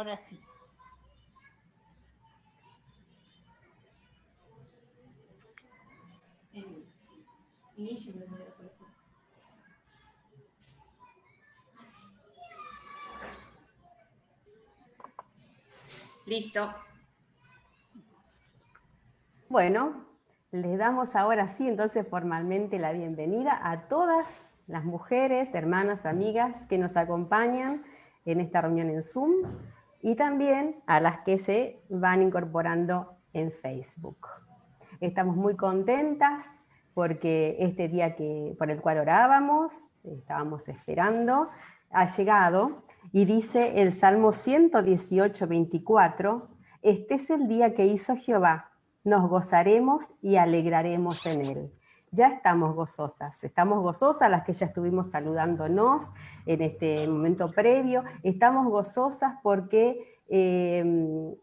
ahora sí. Inicio. Listo. Bueno, les damos ahora sí entonces formalmente la bienvenida a todas las mujeres, hermanas, amigas que nos acompañan en esta reunión en Zoom y también a las que se van incorporando en Facebook. Estamos muy contentas porque este día por el cual orábamos, estábamos esperando, ha llegado y dice el Salmo 118, 24, este es el día que hizo Jehová, nos gozaremos y alegraremos en él. Ya estamos gozosas las que ya estuvimos saludándonos en este momento previo, estamos gozosas porque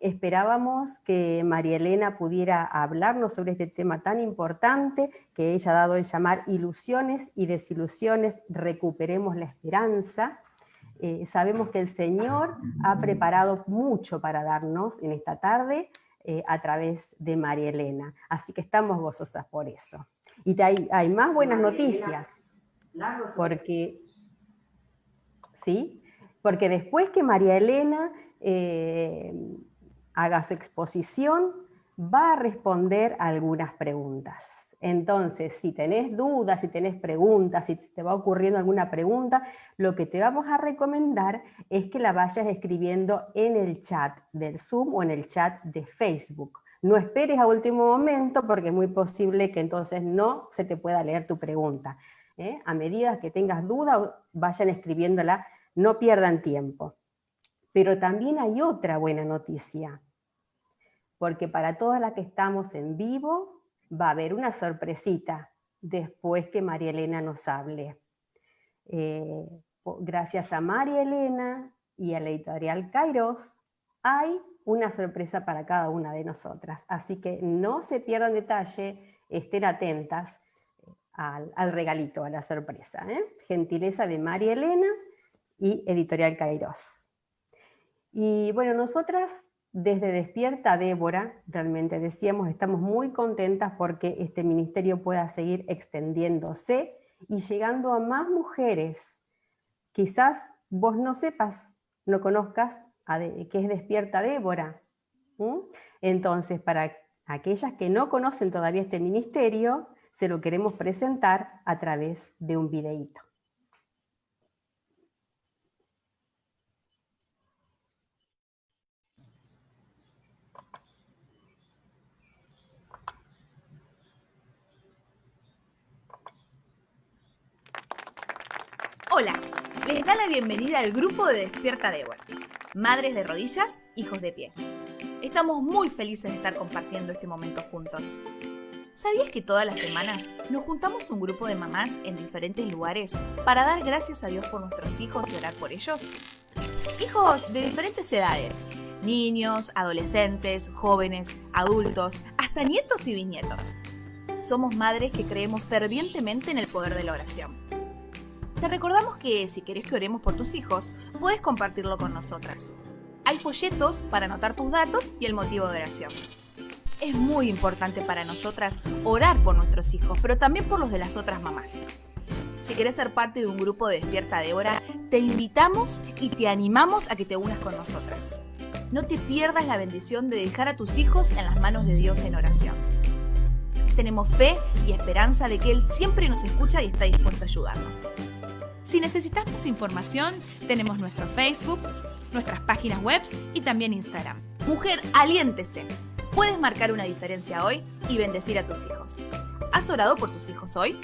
esperábamos que María Elena pudiera hablarnos sobre este tema tan importante que ella ha dado en llamar ilusiones y desilusiones, recuperemos la esperanza. Sabemos que el Señor ha preparado mucho para darnos en esta tarde a través de María Elena, así que estamos gozosas por eso. Y hay más buenas noticias, porque, ¿sí? Porque después que María Elena haga su exposición, va a responder algunas preguntas. Entonces, si tenés dudas, si tenés preguntas, si te va ocurriendo alguna pregunta, lo que te vamos a recomendar es que la vayas escribiendo en el chat del Zoom o en el chat de Facebook. No esperes a último momento porque es muy posible que entonces no se te pueda leer tu pregunta. A medida que tengas duda, vayan escribiéndola, no pierdan tiempo. Pero también hay otra buena noticia, porque para todas las que estamos en vivo va a haber una sorpresita después que María Elena nos hable. Gracias a María Elena y a la editorial Kairos, hay una sorpresa para cada una de nosotras. Así que no se pierdan detalle, estén atentas al regalito, a la sorpresa. Gentileza de María Elena y editorial Kairos. Y bueno, nosotras desde Despierta Débora, realmente decíamos, estamos muy contentas porque este ministerio pueda seguir extendiéndose y llegando a más mujeres. Quizás vos no sepas, no conozcas qué es Despierta Débora. Entonces, para aquellas que no conocen todavía este ministerio, se lo queremos presentar a través de un videíto. Hola, les da la bienvenida al grupo de Despierta Débora, madres de rodillas, hijos de pie. Estamos muy felices de estar compartiendo este momento juntos. ¿Sabías que todas las semanas nos juntamos un grupo de mamás en diferentes lugares para dar gracias a Dios por nuestros hijos y orar por ellos? Hijos de diferentes edades, niños, adolescentes, jóvenes, adultos, hasta nietos y bisnietos. Somos madres que creemos fervientemente en el poder de la oración. Te recordamos que si querés que oremos por tus hijos, puedes compartirlo con nosotras. Hay folletos para anotar tus datos y el motivo de oración. Es muy importante para nosotras orar por nuestros hijos, pero también por los de las otras mamás. Si querés ser parte de un grupo de Despierta Débora, te invitamos y te animamos a que te unas con nosotras. No te pierdas la bendición de dejar a tus hijos en las manos de Dios en oración. Tenemos fe y esperanza de que Él siempre nos escucha y está dispuesto a ayudarnos. Si necesitas más información, tenemos nuestro Facebook, nuestras páginas web y también Instagram. Mujer, aliéntese. Puedes marcar una diferencia hoy y bendecir a tus hijos. ¿Has orado por tus hijos hoy?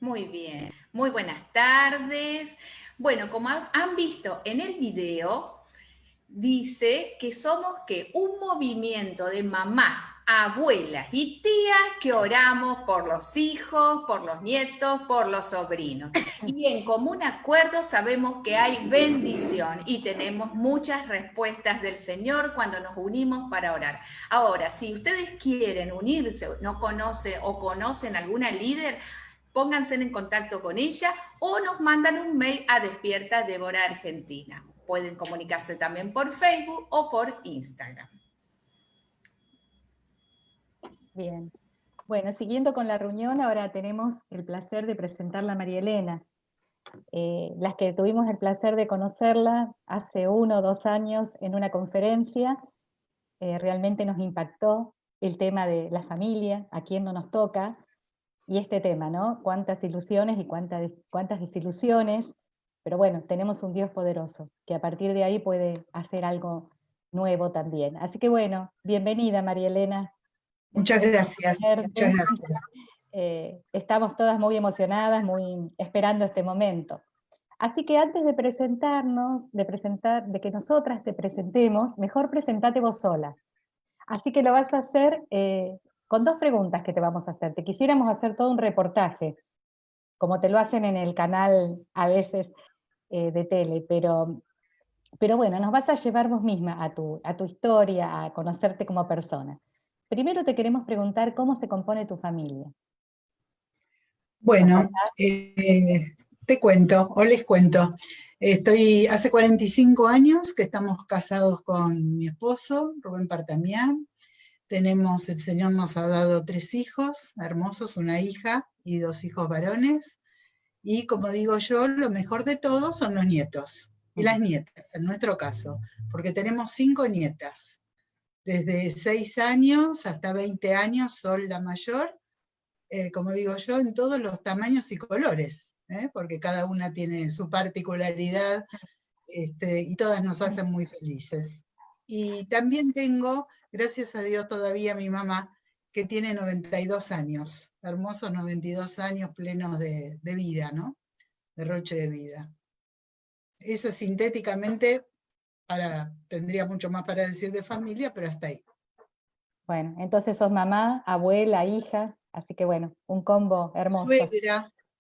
Muy bien, muy buenas tardes. Bueno, como han visto en el video, dice que somos un movimiento de mamás, abuelas y tías que oramos por los hijos, por los nietos, por los sobrinos. Y en común acuerdo sabemos que hay bendición y tenemos muchas respuestas del Señor cuando nos unimos para orar. Ahora, si ustedes quieren unirse, no conocen o conocen alguna líder, pónganse en contacto con ella o nos mandan un mail a Despierta Débora Argentina. Pueden comunicarse también por Facebook o por Instagram. Bien. Bueno, siguiendo con la reunión, ahora tenemos el placer de presentarla a María Elena. Las que tuvimos el placer de conocerla hace 1 o 2 años en una conferencia, realmente nos impactó el tema de la familia, a quién no nos toca, y este tema, ¿no? Cuántas ilusiones y cuántas desilusiones, pero bueno, tenemos un Dios poderoso, que a partir de ahí puede hacer algo nuevo también. Así que bueno, bienvenida María Elena. Muchas gracias, muchas gracias. Estamos todas muy emocionadas, muy esperando este momento. Así que antes de presentarnos, de que nosotras te presentemos, mejor presentate vos sola. Así que lo vas a hacer con 2 preguntas que te vamos a hacer. Te quisiéramos hacer todo un reportaje, como te lo hacen en el canal a veces de tele, pero bueno, nos vas a llevar vos misma a tu historia, a conocerte como persona. Primero te queremos preguntar cómo se compone tu familia. Bueno, te cuento, o les cuento. Hace 45 años que estamos casados con mi esposo, Rubén Partamián. El Señor nos ha dado 3 hijos hermosos, una hija y 2 hijos varones. Y como digo yo, lo mejor de todo son los nietos y las nietas, en nuestro caso, porque tenemos 5 nietas. Desde 6 años hasta 20 años, Sol la mayor, como digo yo, en todos los tamaños y colores, porque cada una tiene su particularidad, y todas nos hacen muy felices. Y también tengo, gracias a Dios, todavía mi mamá, que tiene 92 años, hermosos 92 años plenos de vida, ¿no? Derroche de vida. Eso sintéticamente, tendría mucho más para decir de familia, pero hasta ahí. Bueno, entonces sos mamá, abuela, hija, así que bueno, un combo hermoso.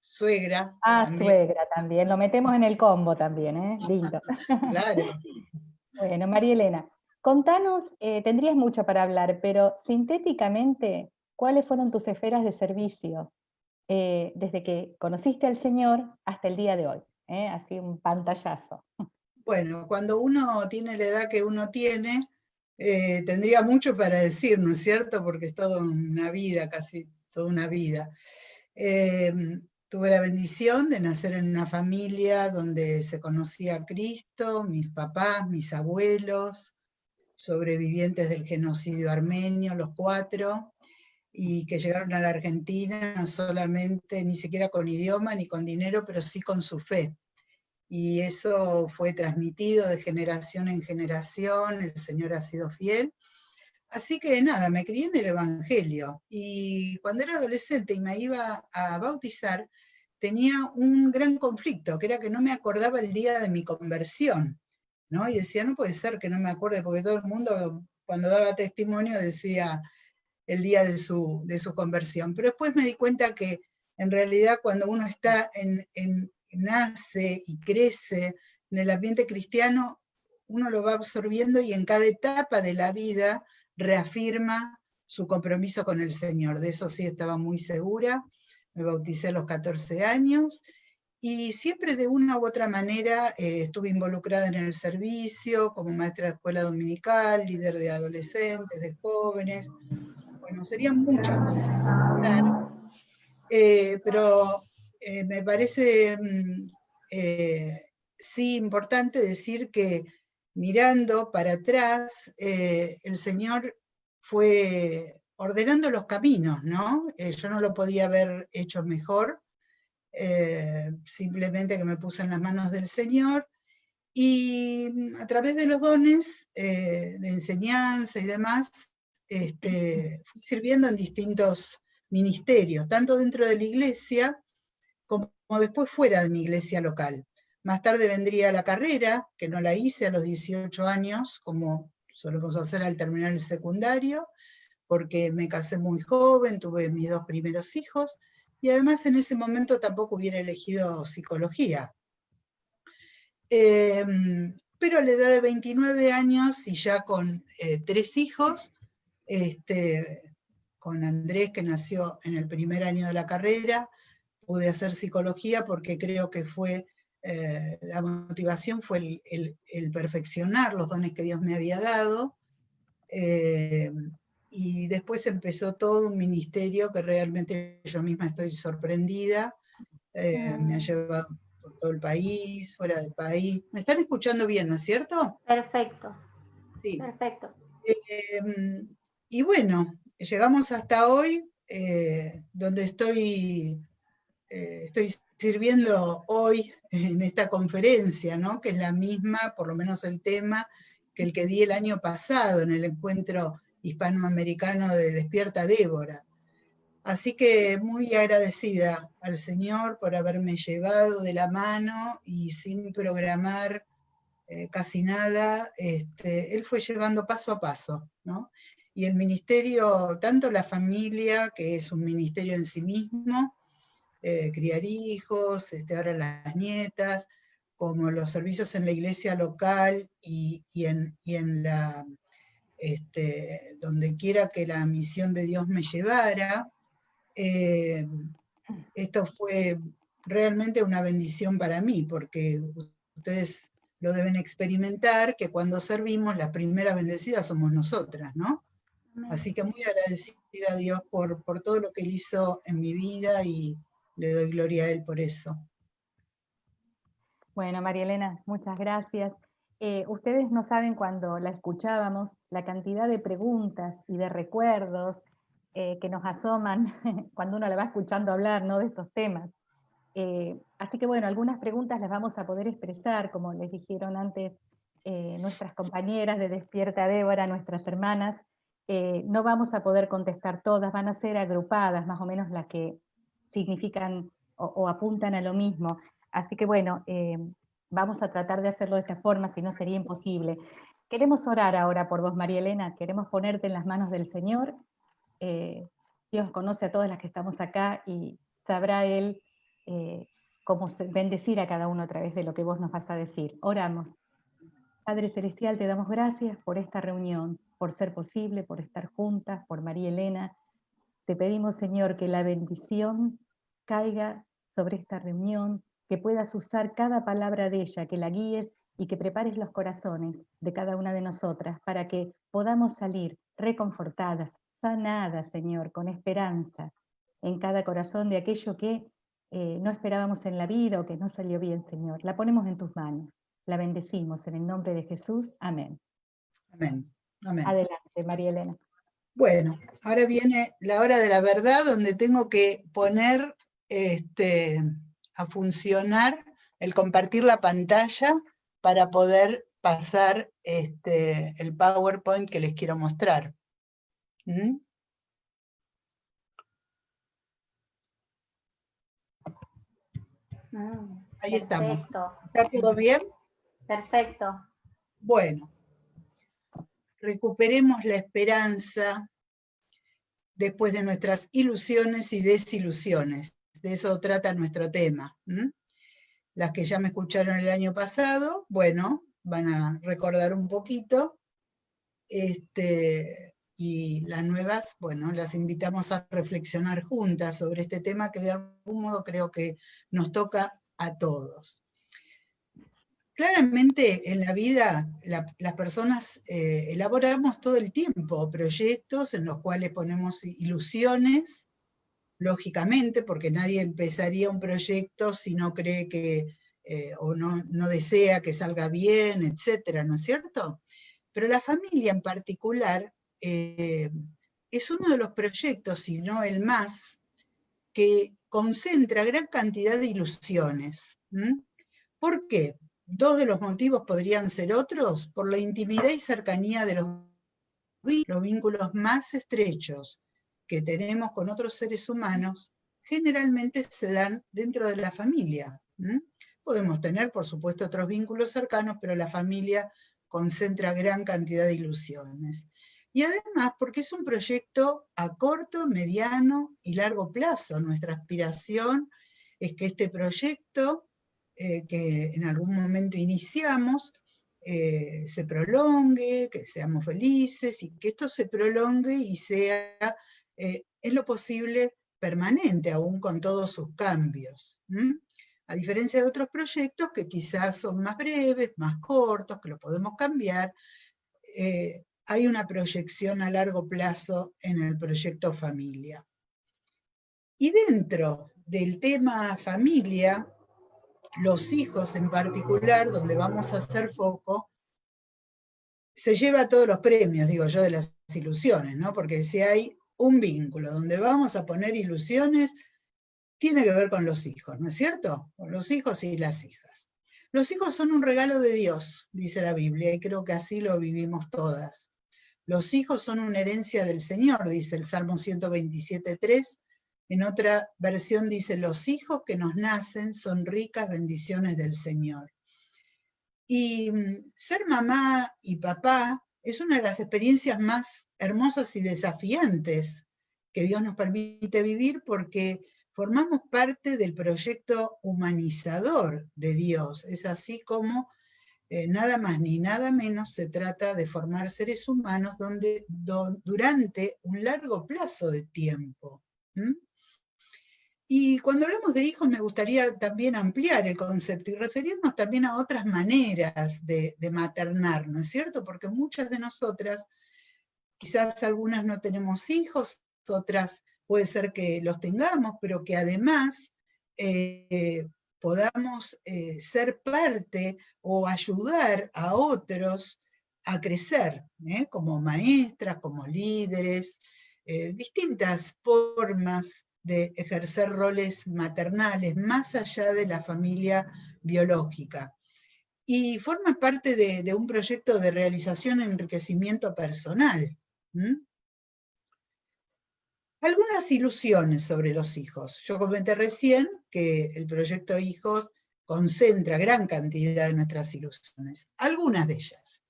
Suegra. Ah, también. suegra también, lo metemos en el combo también, lindo. Claro. Bueno, María Elena, contanos, tendrías mucho para hablar, pero sintéticamente, ¿cuáles fueron tus esferas de servicio desde que conociste al Señor hasta el día de hoy? Así un pantallazo. Bueno, cuando uno tiene la edad que uno tiene, tendría mucho para decir, ¿no es cierto? Porque es toda una vida, casi toda una vida. Tuve la bendición de nacer en una familia donde se conocía a Cristo, mis papás, mis abuelos, sobrevivientes del genocidio armenio, los 4, y que llegaron a la Argentina solamente, ni siquiera con idioma ni con dinero, pero sí con su fe. Y eso fue transmitido de generación en generación, el Señor ha sido fiel. Así que nada, me crié en el Evangelio, y cuando era adolescente y me iba a bautizar, tenía un gran conflicto, que era que no me acordaba el día de mi conversión, ¿no? Y decía, no puede ser que no me acuerde, porque todo el mundo cuando daba testimonio decía el día de su conversión. Pero después me di cuenta que en realidad cuando uno está nace y crece en el ambiente cristiano, uno lo va absorbiendo y en cada etapa de la vida reafirma su compromiso con el Señor. De eso sí estaba muy segura. Me bauticé a los 14 años y siempre de una u otra manera estuve involucrada en el servicio, como maestra de escuela dominical, líder de adolescentes, de jóvenes. Bueno, serían muchas cosas para contar, pero me parece sí importante decir que mirando para atrás, el Señor fue ordenando los caminos, ¿no? Yo no lo podía haber hecho mejor, simplemente que me puse en las manos del Señor, y a través de los dones de enseñanza y demás, fui sirviendo en distintos ministerios, tanto dentro de la iglesia como después fuera de mi iglesia local. Más tarde vendría la carrera, que no la hice a los 18 años, como solemos hacer al terminar el secundario, porque me casé muy joven, tuve mis 2 primeros hijos, y además en ese momento tampoco hubiera elegido psicología. Pero a la edad de 29 años y ya con 3 hijos, con Andrés, que nació en el primer año de la carrera, pude hacer psicología porque creo que fue, la motivación fue el perfeccionar los dones que Dios me había dado, y después empezó todo un ministerio que realmente yo misma estoy sorprendida, me ha llevado por todo el país, fuera del país. ¿Me están escuchando bien, no es cierto? Perfecto. Sí. Perfecto. Y bueno, llegamos hasta hoy, donde estoy sirviendo hoy en esta conferencia, ¿no? Que es la misma, por lo menos el tema, que el que di el año pasado en el encuentro hispanoamericano de Despierta Débora. Así que muy agradecida al Señor por haberme llevado de la mano y sin programar casi nada, Él fue llevando paso a paso, ¿no? Y el ministerio, tanto la familia, que es un ministerio en sí mismo, criar hijos, ahora las nietas, como los servicios en la iglesia local y en la, donde quiera que la misión de Dios me llevara. Esto fue realmente una bendición para mí, porque ustedes lo deben experimentar, que cuando servimos, las primeras bendecidas somos nosotras, ¿no? Así que muy agradecida a Dios por todo lo que Él hizo en mi vida, y le doy gloria a Él por eso. Bueno, María Elena, muchas gracias. Ustedes no saben, cuando la escuchábamos, la cantidad de preguntas y de recuerdos que nos asoman cuando uno la va escuchando hablar, ¿no?, de estos temas. Así que bueno, algunas preguntas las vamos a poder expresar, como les dijeron antes nuestras compañeras de Despierta Débora, nuestras hermanas. No vamos a poder contestar todas, van a ser agrupadas, más o menos las que significan o apuntan a lo mismo. Así que bueno, vamos a tratar de hacerlo de esta forma, si no sería imposible. Queremos orar ahora por vos, María Elena, queremos ponerte en las manos del Señor. Dios conoce a todas las que estamos acá y sabrá Él cómo bendecir a cada uno a través de lo que vos nos vas a decir. Oramos. Padre Celestial, te damos gracias por esta reunión, por ser posible, por estar juntas, por María Elena. Te pedimos, Señor, que la bendición caiga sobre esta reunión, que puedas usar cada palabra de ella, que la guíes y que prepares los corazones de cada una de nosotras para que podamos salir reconfortadas, sanadas, Señor, con esperanza en cada corazón de aquello que no esperábamos en la vida o que no salió bien, Señor. La ponemos en tus manos, la bendecimos en el nombre de Jesús. Amén. Amén. Amén. Adelante, María Elena. Bueno, ahora viene la hora de la verdad, donde tengo que poner a funcionar el compartir la pantalla para poder pasar el PowerPoint que les quiero mostrar. ¿Mm? Ahí estamos. ¿Está todo bien? Perfecto. Bueno, recuperemos la esperanza después de nuestras ilusiones y desilusiones. De eso trata nuestro tema. Las que ya me escucharon el año pasado, bueno, van a recordar un poquito. Y las nuevas, bueno, las invitamos a reflexionar juntas sobre este tema que de algún modo creo que nos toca a todos. Claramente en la vida las personas elaboramos todo el tiempo proyectos en los cuales ponemos ilusiones, lógicamente, porque nadie empezaría un proyecto si no cree que, o no desea que salga bien, etcétera, ¿no es cierto? Pero la familia en particular es uno de los proyectos, si no el más, que concentra gran cantidad de ilusiones. ¿Por qué? Dos de los motivos podrían ser otros: por la intimidad y cercanía de los vínculos más estrechos que tenemos con otros seres humanos, generalmente se dan dentro de la familia. Podemos tener, por supuesto, otros vínculos cercanos, pero la familia concentra gran cantidad de ilusiones. Y además, porque es un proyecto a corto, mediano y largo plazo. Nuestra aspiración es que este proyecto, que en algún momento iniciamos, se prolongue, que seamos felices, y que esto se prolongue y sea, en lo posible, permanente, aún con todos sus cambios. A diferencia de otros proyectos que quizás son más breves, más cortos, que lo podemos cambiar, hay una proyección a largo plazo en el proyecto familia. Y dentro del tema familia, los hijos en particular, donde vamos a hacer foco, se lleva todos los premios, digo yo, de las ilusiones, ¿no? Porque si hay un vínculo donde vamos a poner ilusiones, tiene que ver con los hijos, ¿no es cierto? Con los hijos y las hijas. Los hijos son un regalo de Dios, dice la Biblia, y creo que así lo vivimos todas. Los hijos son una herencia del Señor, dice el Salmo 127:3. En otra versión dice, los hijos que nos nacen son ricas bendiciones del Señor. Y ser mamá y papá es una de las experiencias más hermosas y desafiantes que Dios nos permite vivir, porque formamos parte del proyecto humanizador de Dios. Es así como nada más ni nada menos se trata de formar seres humanos durante un largo plazo de tiempo. Y cuando hablamos de hijos me gustaría también ampliar el concepto y referirnos también a otras maneras de maternar, ¿no es cierto? Porque muchas de nosotras, quizás algunas no tenemos hijos, otras puede ser que los tengamos, pero que además podamos ser parte o ayudar a otros a crecer, como maestras, como líderes, distintas formas de ejercer roles maternales más allá de la familia biológica. Y forma parte de un proyecto de realización y enriquecimiento personal. Algunas ilusiones sobre los hijos. Yo comenté recién que el proyecto Hijos concentra gran cantidad de nuestras ilusiones. Algunas de ellas.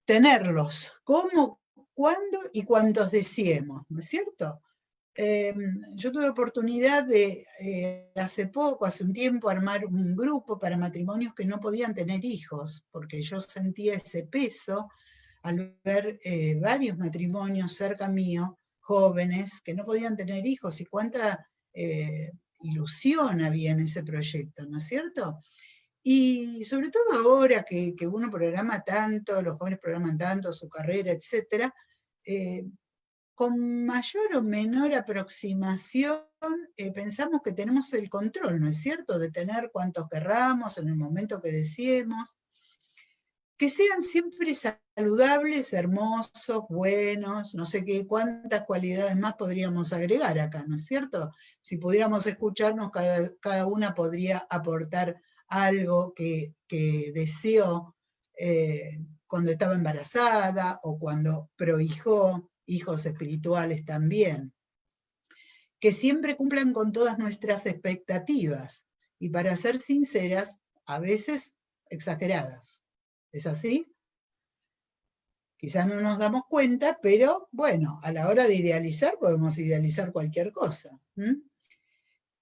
Tenerlos, cómo, cuándo y cuantos deseemos, ¿no es cierto? Yo tuve oportunidad de, hace un tiempo, armar un grupo para matrimonios que no podían tener hijos, porque yo sentía ese peso al ver varios matrimonios cerca mío, jóvenes, que no podían tener hijos, y cuánta ilusión había en ese proyecto, ¿no es cierto? Y sobre todo ahora que uno programa tanto, los jóvenes programan tanto su carrera, etcétera, con mayor o menor aproximación pensamos que tenemos el control, ¿no es cierto?, de tener cuantos querramos en el momento que deseemos, que sean siempre saludables, hermosos, buenos, no sé qué, cuántas cualidades más podríamos agregar acá, ¿no es cierto? Si pudiéramos escucharnos, cada una podría aportar algo que deseó cuando estaba embarazada o cuando prohijó, hijos espirituales también, que siempre cumplan con todas nuestras expectativas, y para ser sinceras, a veces exageradas. ¿Es así? Quizás no nos damos cuenta, pero bueno, a la hora de idealizar, podemos idealizar cualquier cosa.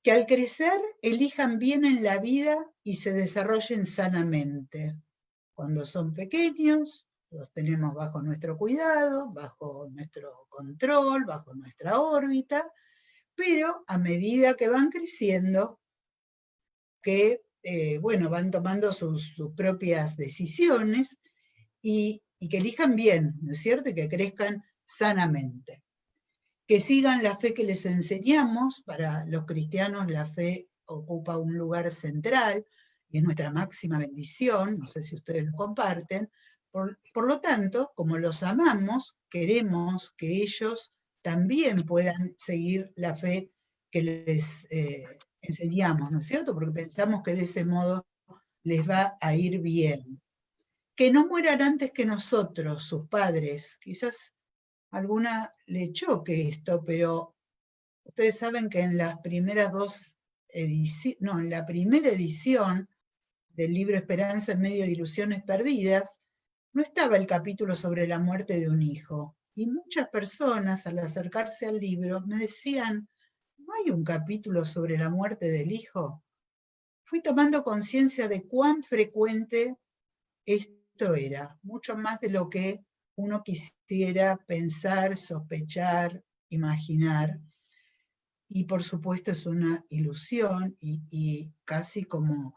Que al crecer elijan bien en la vida y se desarrollen sanamente. Cuando son pequeños, los tenemos bajo nuestro cuidado, bajo nuestro control, bajo nuestra órbita, pero a medida que van creciendo, que van tomando sus propias decisiones y que elijan bien, ¿no es cierto? Y que crezcan sanamente. Que sigan la fe que les enseñamos. Para los cristianos la fe ocupa un lugar central y es nuestra máxima bendición, no sé si ustedes lo comparten. Por lo tanto, como los amamos, queremos que ellos también puedan seguir la fe que les enseñamos, ¿no es cierto? Porque pensamos que de ese modo les va a ir bien. Que no mueran antes que nosotros, sus padres. Quizás alguna le choque esto, pero ustedes saben que en las primeras 2 edición, no, en la primera edición del libro Esperanza en medio de ilusiones perdidas, no estaba el capítulo sobre la muerte de un hijo. Y muchas personas al acercarse al libro me decían, ¿no hay un capítulo sobre la muerte del hijo? Fui tomando conciencia de cuán frecuente esto era, mucho más de lo que uno quisiera pensar, sospechar, imaginar. Y por supuesto es una ilusión y casi como,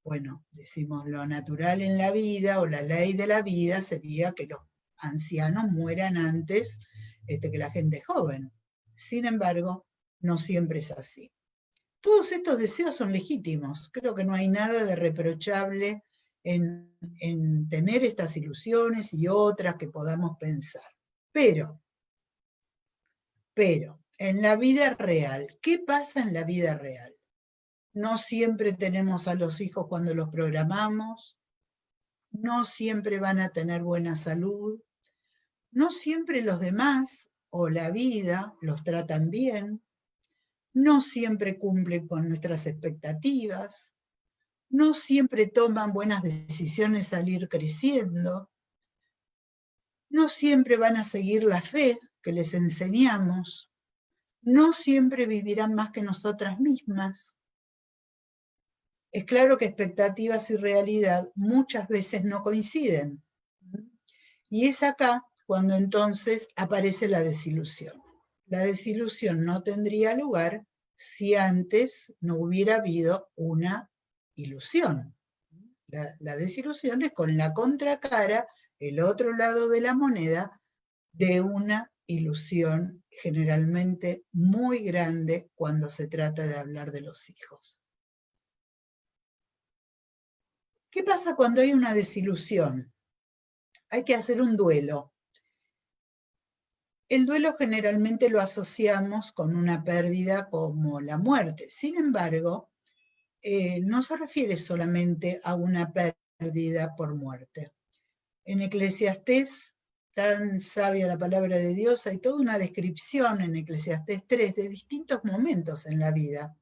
bueno, decimos lo natural en la vida o la ley de la vida sería que los ancianos mueran antes que la gente joven. Sin embargo, no siempre es así. Todos estos deseos son legítimos. Creo que no hay nada de reprochable en tener estas ilusiones y otras que podamos pensar. Pero, en la vida real, ¿qué pasa en la vida real? No siempre tenemos a los hijos cuando los programamos, no siempre van a tener buena salud, no siempre los demás o la vida los tratan bien, no siempre cumplen con nuestras expectativas, no siempre toman buenas decisiones al ir creciendo, no siempre van a seguir la fe que les enseñamos, no siempre vivirán más que nosotras mismas. Es claro que expectativas y realidad muchas veces no coinciden. Y es acá cuando entonces aparece la desilusión. La desilusión no tendría lugar si antes no hubiera habido una ilusión. La desilusión es con la contracara, el otro lado de la moneda, de una ilusión generalmente muy grande cuando se trata de hablar de los hijos. ¿Qué pasa cuando hay una desilusión? Hay que hacer un duelo. El duelo generalmente lo asociamos con una pérdida como la muerte. Sin embargo, no se refiere solamente a una pérdida por muerte. En Eclesiastés, tan sabia la palabra de Dios, hay toda una descripción en Eclesiastés 3 de distintos momentos en la vida.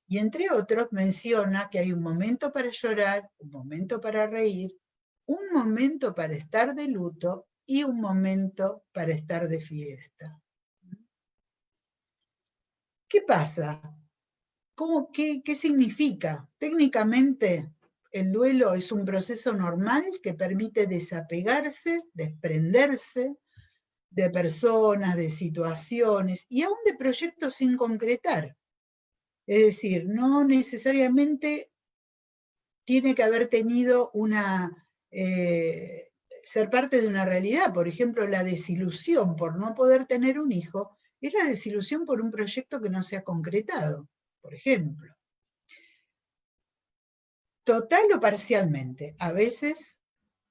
Y entre otros menciona que hay un momento para llorar, un momento para reír, un momento para estar de luto y un momento para estar de fiesta. ¿Qué pasa? ¿Qué significa? Técnicamente, el duelo es un proceso normal que permite desapegarse, desprenderse de personas, de situaciones y aún de proyectos sin concretar. Es decir, no necesariamente tiene que haber tenido ser parte de una realidad. Por ejemplo, la desilusión por no poder tener un hijo es la desilusión por un proyecto que no se ha concretado, por ejemplo. Total o parcialmente. A veces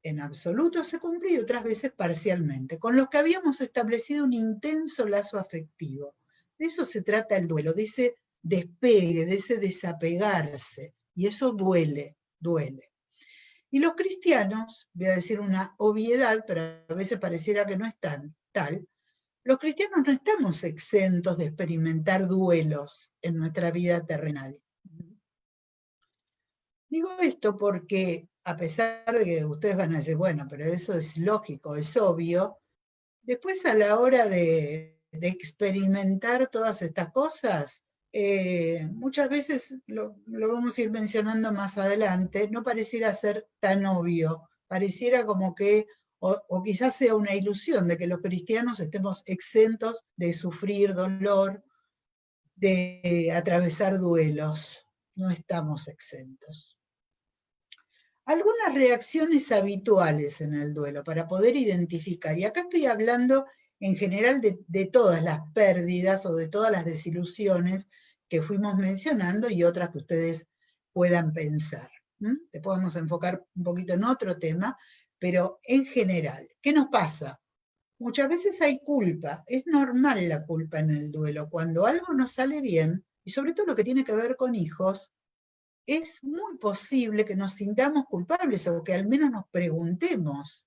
en absoluto se cumple y otras veces parcialmente. Con los que habíamos establecido un intenso lazo afectivo. De eso se trata el duelo, de ese despegue, de ese desapegarse. Y eso duele. Y los cristianos, voy a decir una obviedad, pero a veces pareciera que no es tal, los cristianos no estamos exentos de experimentar duelos en nuestra vida terrenal. Digo esto porque, a pesar de que ustedes van a decir, bueno, pero eso es lógico, es obvio, después a la hora de experimentar todas estas cosas, muchas veces, lo vamos a ir mencionando más adelante, no pareciera ser tan obvio, pareciera como que, o quizás sea una ilusión de que los cristianos estemos exentos de sufrir dolor, de atravesar duelos. No estamos exentos. Algunas reacciones habituales en el duelo para poder identificar, y acá estoy hablando en general de todas las pérdidas o de todas las desilusiones que fuimos mencionando y otras que ustedes puedan pensar. Te podemos enfocar un poquito en otro tema, pero en general, ¿qué nos pasa? Muchas veces hay culpa, es normal la culpa en el duelo. Cuando algo no sale bien, y sobre todo lo que tiene que ver con hijos, es muy posible que nos sintamos culpables o que al menos nos preguntemos,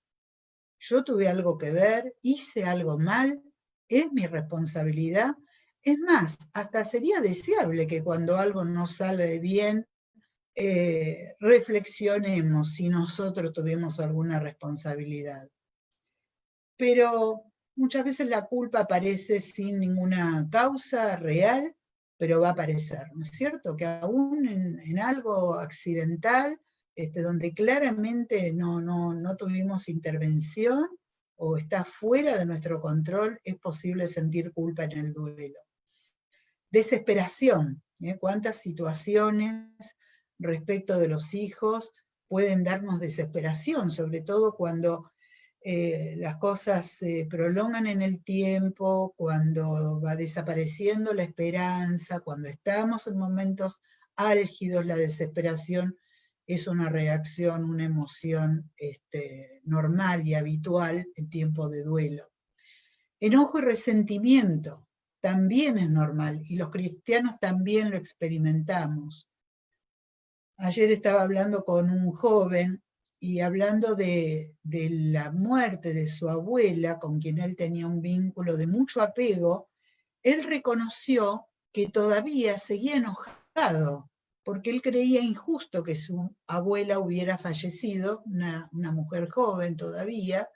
¿yo tuve algo que ver? ¿Hice algo mal? ¿Es mi responsabilidad? Es más, hasta sería deseable que cuando algo no sale bien, reflexionemos si nosotros tuvimos alguna responsabilidad. Pero muchas veces la culpa aparece sin ninguna causa real, pero va a aparecer, ¿no es cierto? Que aún en algo accidental, donde claramente no tuvimos intervención o está fuera de nuestro control, es posible sentir culpa en el duelo. Desesperación, ¿cuántas situaciones respecto de los hijos pueden darnos desesperación? Sobre todo cuando las cosas se prolongan en el tiempo, cuando va desapareciendo la esperanza, cuando estamos en momentos álgidos, la desesperación es una reacción, una emoción normal y habitual en tiempo de duelo. Enojo y resentimiento también es normal, y los cristianos también lo experimentamos. Ayer estaba hablando con un joven, y hablando de la muerte de su abuela, con quien él tenía un vínculo de mucho apego, él reconoció que todavía seguía enojado, porque él creía injusto que su abuela hubiera fallecido, una mujer joven todavía,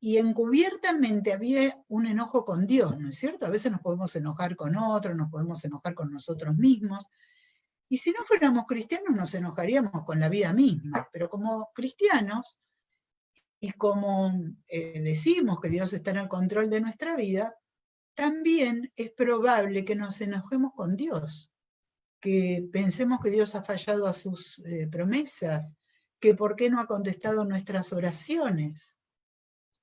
y encubiertamente había un enojo con Dios, ¿no es cierto? A veces nos podemos enojar con otros, nos podemos enojar con nosotros mismos, y si no fuéramos cristianos nos enojaríamos con la vida misma, pero como cristianos, y como decimos que Dios está en el control de nuestra vida, también es probable que nos enojemos con Dios, que pensemos que Dios ha fallado a sus promesas, que por qué no ha contestado nuestras oraciones.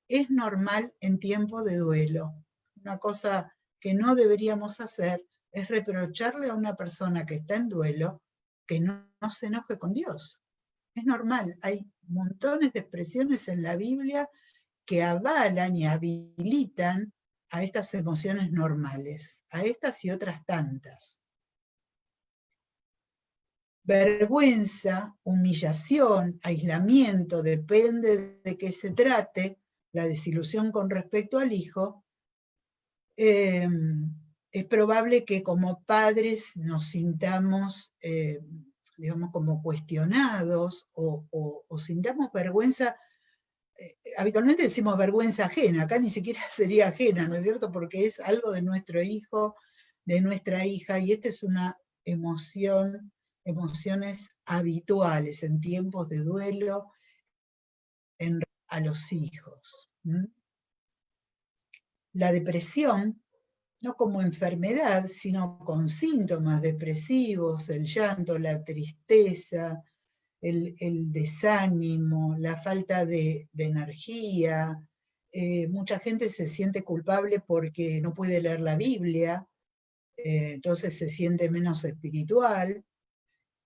Es normal en tiempo de duelo. Una cosa que no deberíamos hacer es reprocharle a una persona que está en duelo que no se enoje con Dios. Es normal, hay montones de expresiones en la Biblia que avalan y habilitan a estas emociones normales, a estas y otras tantas. Vergüenza, humillación, aislamiento, depende de qué se trate, la desilusión con respecto al hijo, es probable que como padres nos sintamos, digamos, como cuestionados o sintamos vergüenza. Habitualmente decimos vergüenza ajena, acá ni siquiera sería ajena, ¿no es cierto? Porque es algo de nuestro hijo, de nuestra hija, y esta es una emoción, emociones habituales en tiempos de duelo a los hijos. La depresión, no como enfermedad, sino con síntomas depresivos, el llanto, la tristeza, el desánimo, la falta de energía. Mucha gente se siente culpable porque no puede leer la Biblia, entonces se siente menos espiritual.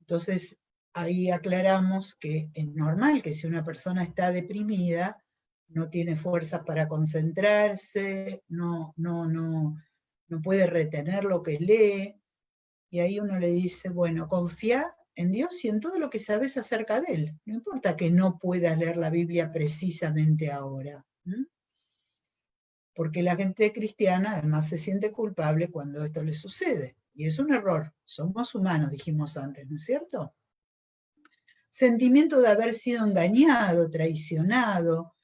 Entonces ahí aclaramos que es normal que si una persona está deprimida, no tiene fuerzas para concentrarse, no puede retener lo que lee, y ahí uno le dice, bueno, confía en Dios y en todo lo que sabes acerca de Él. No importa que no puedas leer la Biblia precisamente ahora. Porque la gente cristiana además se siente culpable cuando esto le sucede. Y es un error. Somos humanos, dijimos antes, ¿no es cierto? Sentimiento de haber sido engañado, traicionado.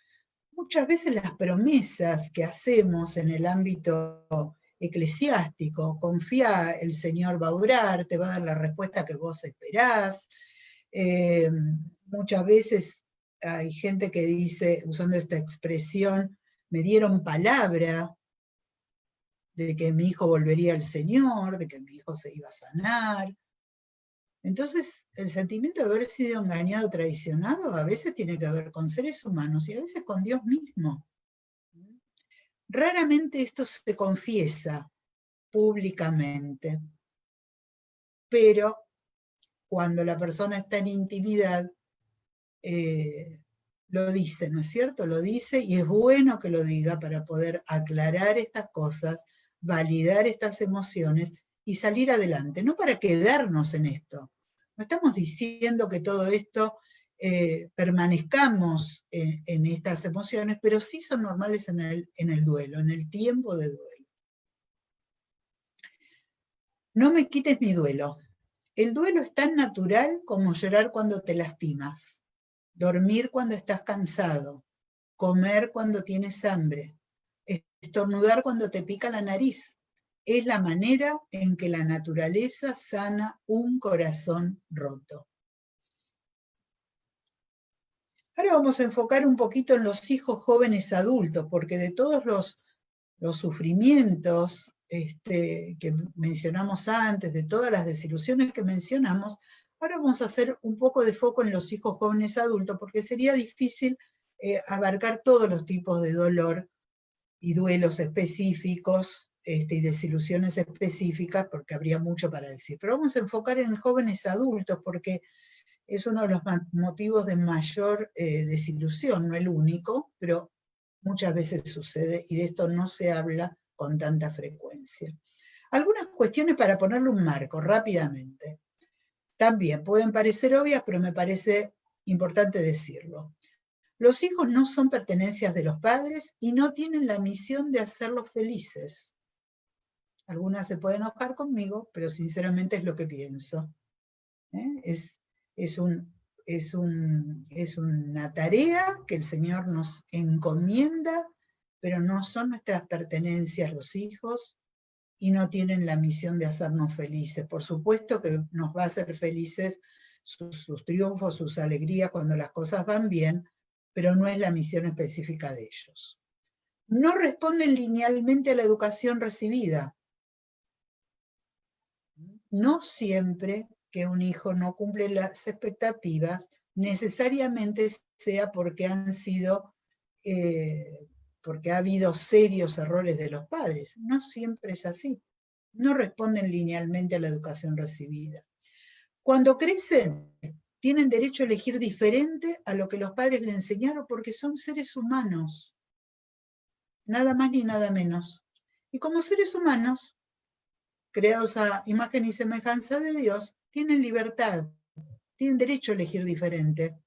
Muchas veces las promesas que hacemos en el ámbito eclesiástico, confía, el Señor va a obrar, te va a dar la respuesta que vos esperás. Muchas veces hay gente que dice, usando esta expresión, me dieron palabra de que mi hijo volvería al Señor, de que mi hijo se iba a sanar. Entonces, el sentimiento de haber sido engañado, traicionado, a veces tiene que ver con seres humanos y a veces con Dios mismo. Raramente esto se confiesa públicamente, pero cuando la persona está en intimidad, lo dice, ¿no es cierto? Lo dice y es bueno que lo diga para poder aclarar estas cosas, validar estas emociones y salir adelante, no para quedarnos en esto. No estamos diciendo que todo esto permanezcamos en estas emociones, pero sí son normales en el duelo, en el tiempo de duelo. No me quites mi duelo. El duelo es tan natural como llorar cuando te lastimas, dormir cuando estás cansado, comer cuando tienes hambre, estornudar cuando te pica la nariz. Es la manera en que la naturaleza sana un corazón roto. Ahora vamos a enfocar un poquito en los hijos jóvenes adultos, porque de todos los sufrimientos que mencionamos antes, de todas las desilusiones que mencionamos, ahora vamos a hacer un poco de foco en los hijos jóvenes adultos, porque sería difícil abarcar todos los tipos de dolor y duelos específicos y desilusiones específicas, porque habría mucho para decir. Pero vamos a enfocar en jóvenes adultos, porque es uno de los motivos de mayor desilusión, no el único, pero muchas veces sucede y de esto no se habla con tanta frecuencia. Algunas cuestiones para ponerle un marco rápidamente. También pueden parecer obvias, pero me parece importante decirlo. Los hijos no son pertenencias de los padres y no tienen la misión de hacerlos felices. Algunas se pueden enojar conmigo, pero sinceramente es lo que pienso. Es una tarea que el Señor nos encomienda, pero no son nuestras pertenencias los hijos y no tienen la misión de hacernos felices. Por supuesto que nos va a hacer felices sus triunfos, sus alegrías cuando las cosas van bien, pero no es la misión específica de ellos. No responden linealmente a la educación recibida. No siempre que un hijo no cumple las expectativas, necesariamente sea porque porque ha habido serios errores de los padres. No siempre es así. No responden linealmente a la educación recibida. Cuando crecen, tienen derecho a elegir diferente a lo que los padres le enseñaron porque son seres humanos. Nada más ni nada menos. Y como seres humanos, creados a imagen y semejanza de Dios, tienen libertad, tienen derecho a elegir diferente.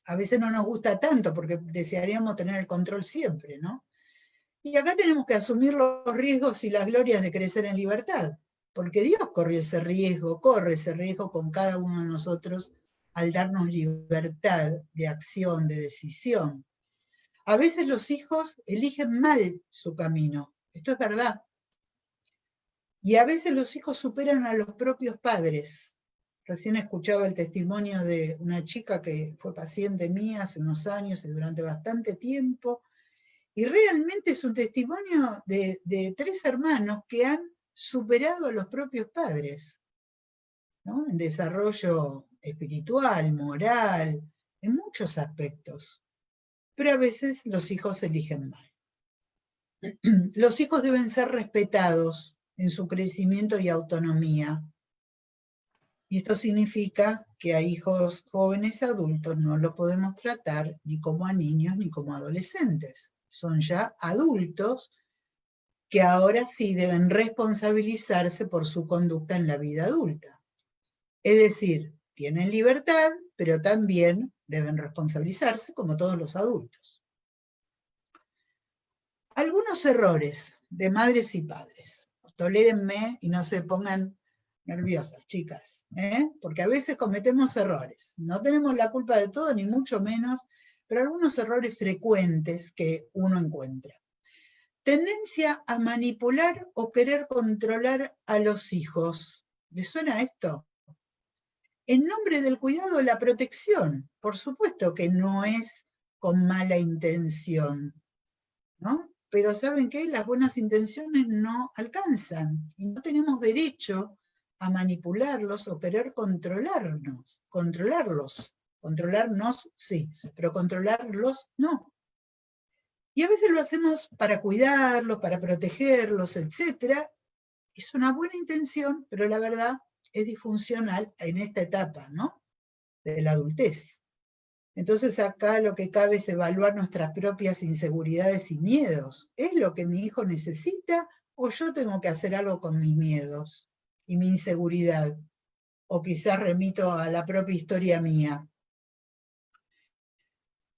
A veces no nos gusta tanto porque desearíamos tener el control siempre, ¿no? Y acá tenemos que asumir los riesgos y las glorias de crecer en libertad, porque Dios corre ese riesgo con cada uno de nosotros al darnos libertad de acción, de decisión. A veces los hijos eligen mal su camino, esto es verdad. Y a veces los hijos superan a los propios padres. Recién escuchaba el testimonio de una chica que fue paciente mía hace unos años y durante bastante tiempo, y realmente es un testimonio de 3 hermanos que han superado a los propios padres, ¿no? En desarrollo espiritual, moral, en muchos aspectos. Pero a veces los hijos eligen mal. Los hijos deben ser respetados en su crecimiento y autonomía. Y esto significa que a hijos jóvenes adultos no los podemos tratar ni como a niños ni como a adolescentes. Son ya adultos que ahora sí deben responsabilizarse por su conducta en la vida adulta. Es decir, tienen libertad, pero también deben responsabilizarse como todos los adultos. Algunos errores de madres y padres. Tolérenme y no se pongan nerviosas, chicas, porque a veces cometemos errores. No tenemos la culpa de todo, ni mucho menos, pero algunos errores frecuentes que uno encuentra. Tendencia a manipular o querer controlar a los hijos. ¿Les suena esto? En nombre del cuidado y la protección. Por supuesto que no es con mala intención, ¿no? Pero ¿saben qué? Las buenas intenciones no alcanzan y no tenemos derecho a manipularlos o querer controlarlos. Controlarnos sí, pero controlarlos no. Y a veces lo hacemos para cuidarlos, para protegerlos, etc. Es una buena intención, pero la verdad es disfuncional en esta etapa, ¿no? De la adultez. Entonces acá lo que cabe es evaluar nuestras propias inseguridades y miedos. ¿Es lo que mi hijo necesita o yo tengo que hacer algo con mis miedos y mi inseguridad? O quizás remito a la propia historia mía.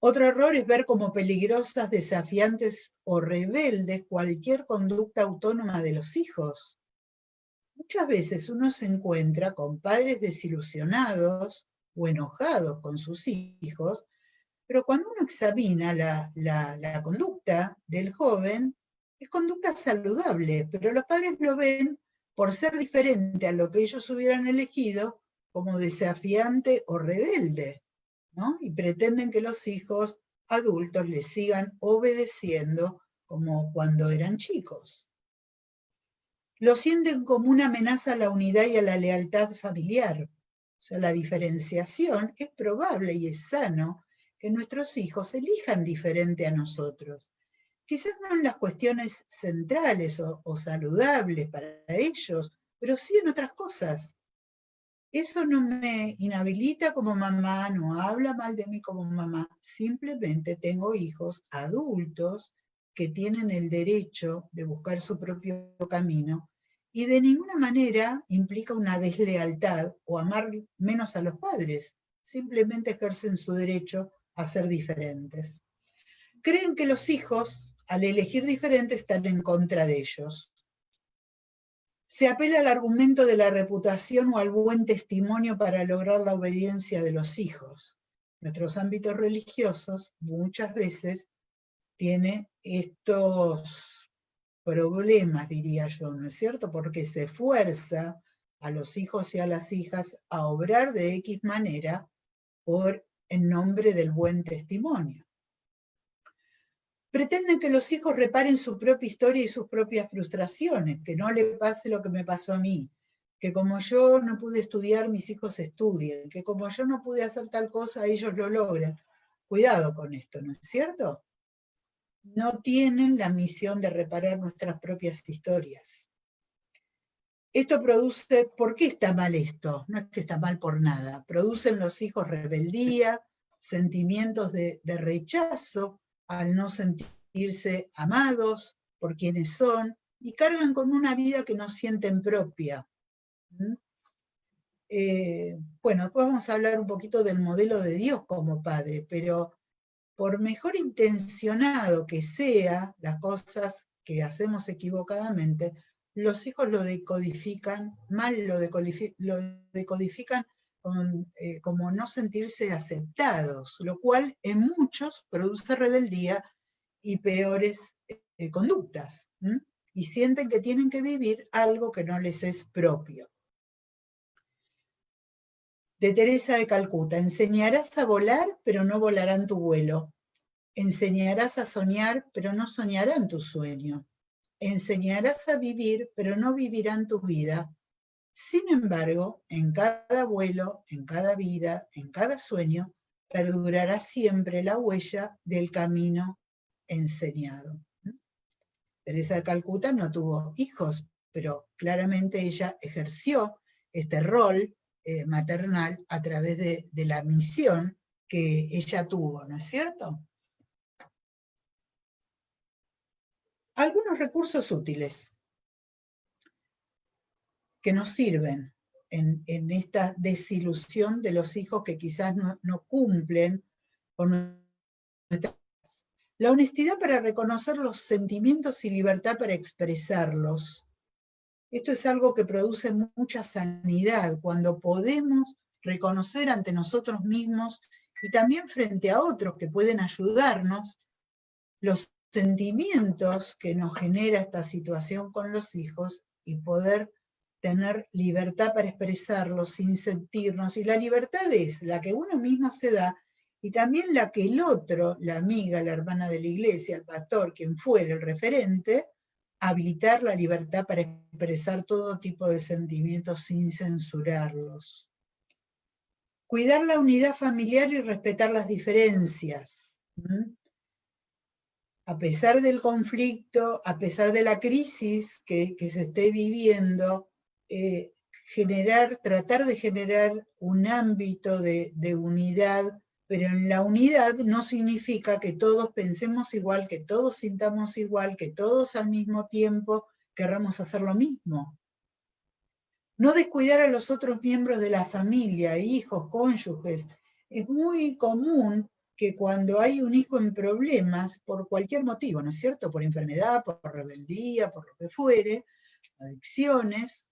Otro error es ver como peligrosas, desafiantes o rebeldes cualquier conducta autónoma de los hijos. Muchas veces uno se encuentra con padres desilusionados o enojados con sus hijos, pero cuando uno examina la conducta del joven, es conducta saludable, pero los padres lo ven, por ser diferente a lo que ellos hubieran elegido, como desafiante o rebelde, ¿no? Y pretenden que los hijos adultos les sigan obedeciendo como cuando eran chicos. Lo sienten como una amenaza a la unidad y a la lealtad familiar. O sea, la diferenciación es probable y es sano que nuestros hijos elijan diferente a nosotros. Quizás no en las cuestiones centrales o saludables para ellos, pero sí en otras cosas. Eso no me inhabilita como mamá, no habla mal de mí como mamá. Simplemente tengo hijos adultos que tienen el derecho de buscar su propio camino y de ninguna manera implica una deslealtad o amar menos a los padres. Simplemente ejercen su derecho a ser diferentes. Creen que los hijos, al elegir diferente, están en contra de ellos. Se apela al argumento de la reputación o al buen testimonio para lograr la obediencia de los hijos. Nuestros ámbitos religiosos muchas veces tienen estos problemas, diría yo, ¿no es cierto? Porque se fuerza a los hijos y a las hijas a obrar de X manera en nombre del buen testimonio. Pretenden que los hijos reparen su propia historia y sus propias frustraciones, que no le pase lo que me pasó a mí, que como yo no pude estudiar, mis hijos estudien, que como yo no pude hacer tal cosa, ellos lo logran. Cuidado con esto, ¿no es cierto? No tienen la misión de reparar nuestras propias historias. Esto produce, ¿por qué está mal esto? No es que está mal por nada. Producen los hijos rebeldía, sentimientos de rechazo, al no sentirse amados por quienes son, y cargan con una vida que no sienten propia. Bueno, después vamos a hablar un poquito del modelo de Dios como padre, pero por mejor intencionado que sea las cosas que hacemos equivocadamente, los hijos lo decodifican mal, lo decodifican como no sentirse aceptados, lo cual en muchos produce rebeldía y peores conductas, y sienten que tienen que vivir algo que no les es propio. De Teresa de Calcuta: enseñarás a volar, pero no volarán tu vuelo. Enseñarás a soñar, pero no soñarán tu sueño. Enseñarás a vivir, pero no vivirán tu vida. Sin embargo, en cada vuelo, en cada vida, en cada sueño, perdurará siempre la huella del camino enseñado. Teresa de Calcuta no tuvo hijos, pero claramente ella ejerció este rol maternal a través de la misión que ella tuvo, ¿no es cierto? Algunos recursos útiles que nos sirven en esta desilusión de los hijos que quizás no cumplen con nuestras. La honestidad para reconocer los sentimientos y libertad para expresarlos. Esto es algo que produce mucha sanidad, cuando podemos reconocer ante nosotros mismos y también frente a otros que pueden ayudarnos los sentimientos que nos genera esta situación con los hijos y poder tener libertad para expresarlos sin sentirnos. Y la libertad es la que uno mismo se da y también la que el otro, la amiga, la hermana de la iglesia, el pastor, quien fuera el referente, habilitar la libertad para expresar todo tipo de sentimientos sin censurarlos. Cuidar la unidad familiar y respetar las diferencias. A pesar del conflicto, a pesar de la crisis que se esté viviendo, tratar de generar un ámbito de unidad, pero en la unidad no significa que todos pensemos igual, que todos sintamos igual, que todos al mismo tiempo querramos hacer lo mismo. No descuidar a los otros miembros de la familia, hijos, cónyuges. Es muy común que cuando hay un hijo en problemas, por cualquier motivo, ¿no es cierto? Por enfermedad, por rebeldía, por lo que fuere, adicciones,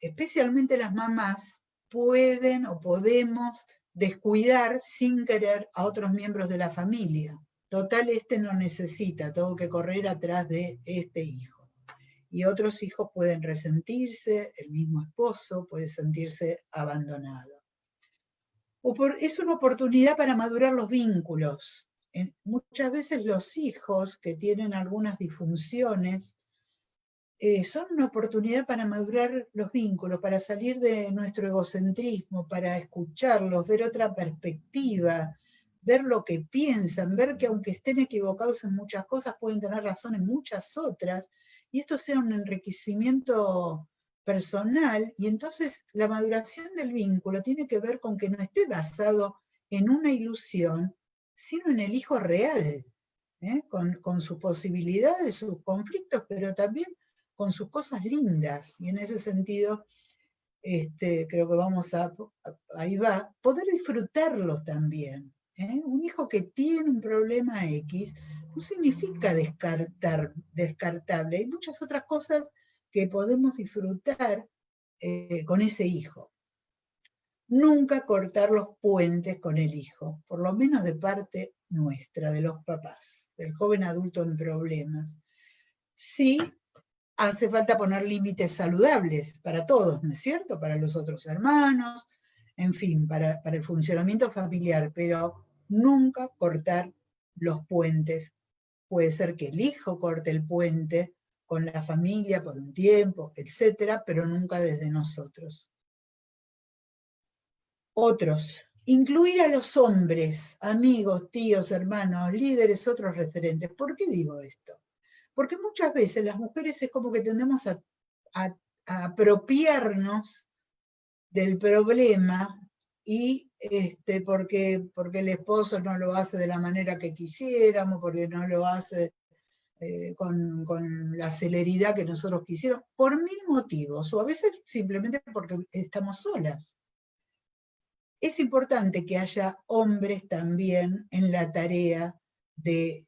especialmente las mamás, pueden o podemos descuidar sin querer a otros miembros de la familia. Total, este no necesita, tengo que correr atrás de este hijo. Y otros hijos pueden resentirse, el mismo esposo puede sentirse abandonado. Es una oportunidad para madurar los vínculos. Muchas veces los hijos que tienen algunas disfunciones son una oportunidad para madurar los vínculos, para salir de nuestro egocentrismo, para escucharlos, ver otra perspectiva, ver lo que piensan, ver que aunque estén equivocados en muchas cosas, pueden tener razón en muchas otras, y esto sea un enriquecimiento personal, y entonces la maduración del vínculo tiene que ver con que no esté basado en una ilusión, sino en el hijo real, con sus posibilidades, sus conflictos, pero también con sus cosas lindas, y en ese sentido creo que ahí va, poder disfrutarlos también. Un hijo que tiene un problema X no significa descartable, hay muchas otras cosas que podemos disfrutar con ese hijo. Nunca cortar los puentes con el hijo, por lo menos de parte nuestra, de los papás, del joven adulto en problemas. Sí, hace falta poner límites saludables para todos, ¿no es cierto? Para los otros hermanos, en fin, para el funcionamiento familiar, pero nunca cortar los puentes. Puede ser que el hijo corte el puente con la familia por un tiempo, etcétera, pero nunca desde nosotros. Otros, incluir a los hombres, amigos, tíos, hermanos, líderes, otros referentes. ¿Por qué digo esto? Porque muchas veces las mujeres es como que tendemos a apropiarnos del problema y porque el esposo no lo hace de la manera que quisiéramos, porque no lo hace con la celeridad que nosotros quisiéramos, por mil motivos, o a veces simplemente porque estamos solas. Es importante que haya hombres también en la tarea de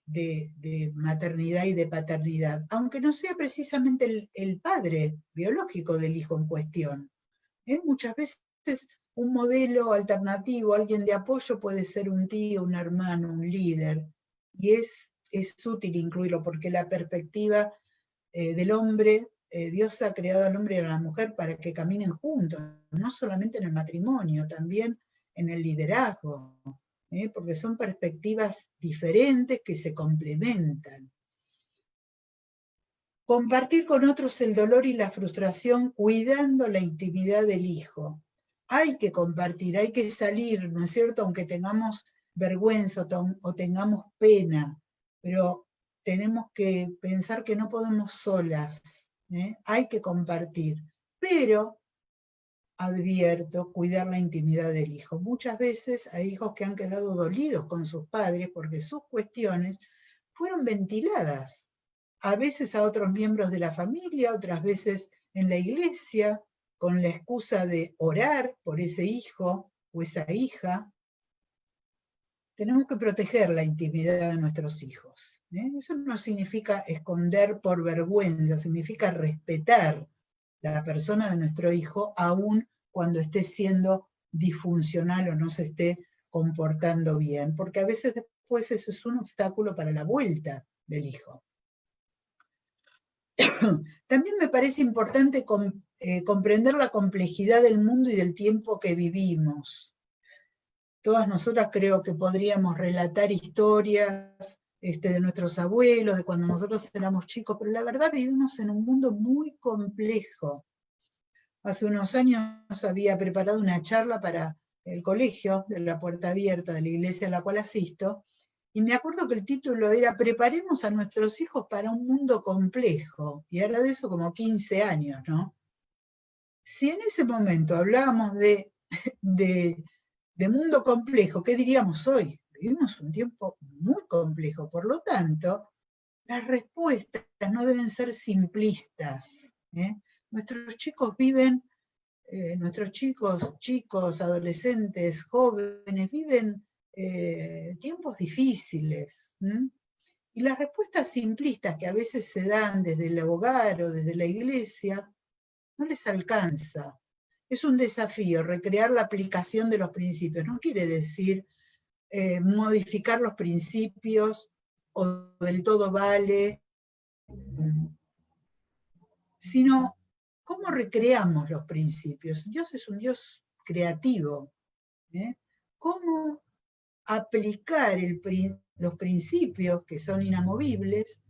maternidad y de paternidad, aunque no sea precisamente el padre biológico del hijo en cuestión. Muchas veces un modelo alternativo, alguien de apoyo puede ser un tío, un hermano, un líder, y es útil incluirlo, porque la perspectiva del hombre, Dios ha creado al hombre y a la mujer para que caminen juntos, no solamente en el matrimonio, también en el liderazgo, porque son perspectivas diferentes que se complementan. Compartir con otros el dolor y la frustración cuidando la intimidad del hijo. Hay que compartir, hay que salir, ¿no es cierto? Aunque tengamos vergüenza o tengamos pena, pero tenemos que pensar que no podemos solas, hay que compartir, pero advierto, cuidar la intimidad del hijo. Muchas veces hay hijos que han quedado dolidos con sus padres porque sus cuestiones fueron ventiladas, a veces a otros miembros de la familia, otras veces en la iglesia, con la excusa de orar por ese hijo o esa hija. Tenemos que proteger la intimidad de nuestros hijos. Eso no significa esconder por vergüenza, significa respetar la persona de nuestro hijo, aun cuando esté siendo disfuncional o no se esté comportando bien, porque a veces después eso es un obstáculo para la vuelta del hijo. También me parece importante comprender la complejidad del mundo y del tiempo que vivimos. Todas nosotras creo que podríamos relatar historias de nuestros abuelos, de cuando nosotros éramos chicos, pero la verdad vivimos en un mundo muy complejo. Hace unos años había preparado una charla para el colegio de la Puerta Abierta de la iglesia a la cual asisto, y me acuerdo que el título era "Preparemos a nuestros hijos para un mundo complejo", y era de eso como 15 años, ¿no? Si en ese momento hablábamos de mundo complejo, ¿qué diríamos hoy? Vivimos un tiempo muy complejo, por lo tanto, las respuestas no deben ser simplistas. Nuestros chicos viven, chicos, adolescentes, jóvenes, viven tiempos difíciles. Y las respuestas simplistas que a veces se dan desde el hogar o desde la iglesia no les alcanza. Es un desafío recrear la aplicación de los principios. No quiere decir modificar los principios o del todo vale, sino cómo recreamos los principios. Dios es un Dios creativo. ¿Cómo aplicar los principios que son inamovibles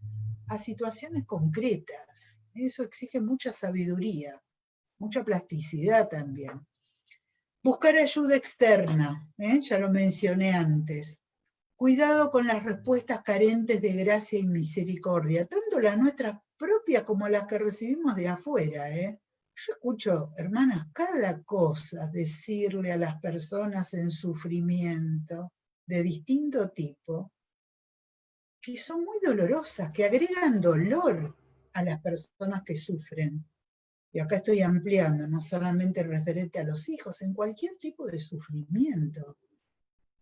a situaciones concretas? Eso exige mucha sabiduría, mucha plasticidad también. Buscar ayuda externa, ya lo mencioné antes. Cuidado con las respuestas carentes de gracia y misericordia, tanto las nuestras propias como las que recibimos de afuera. Yo escucho, hermanas, cada cosa decirle a las personas en sufrimiento de distinto tipo, que son muy dolorosas, que agregan dolor a las personas que sufren. Y acá estoy ampliando, no solamente referente a los hijos, en cualquier tipo de sufrimiento.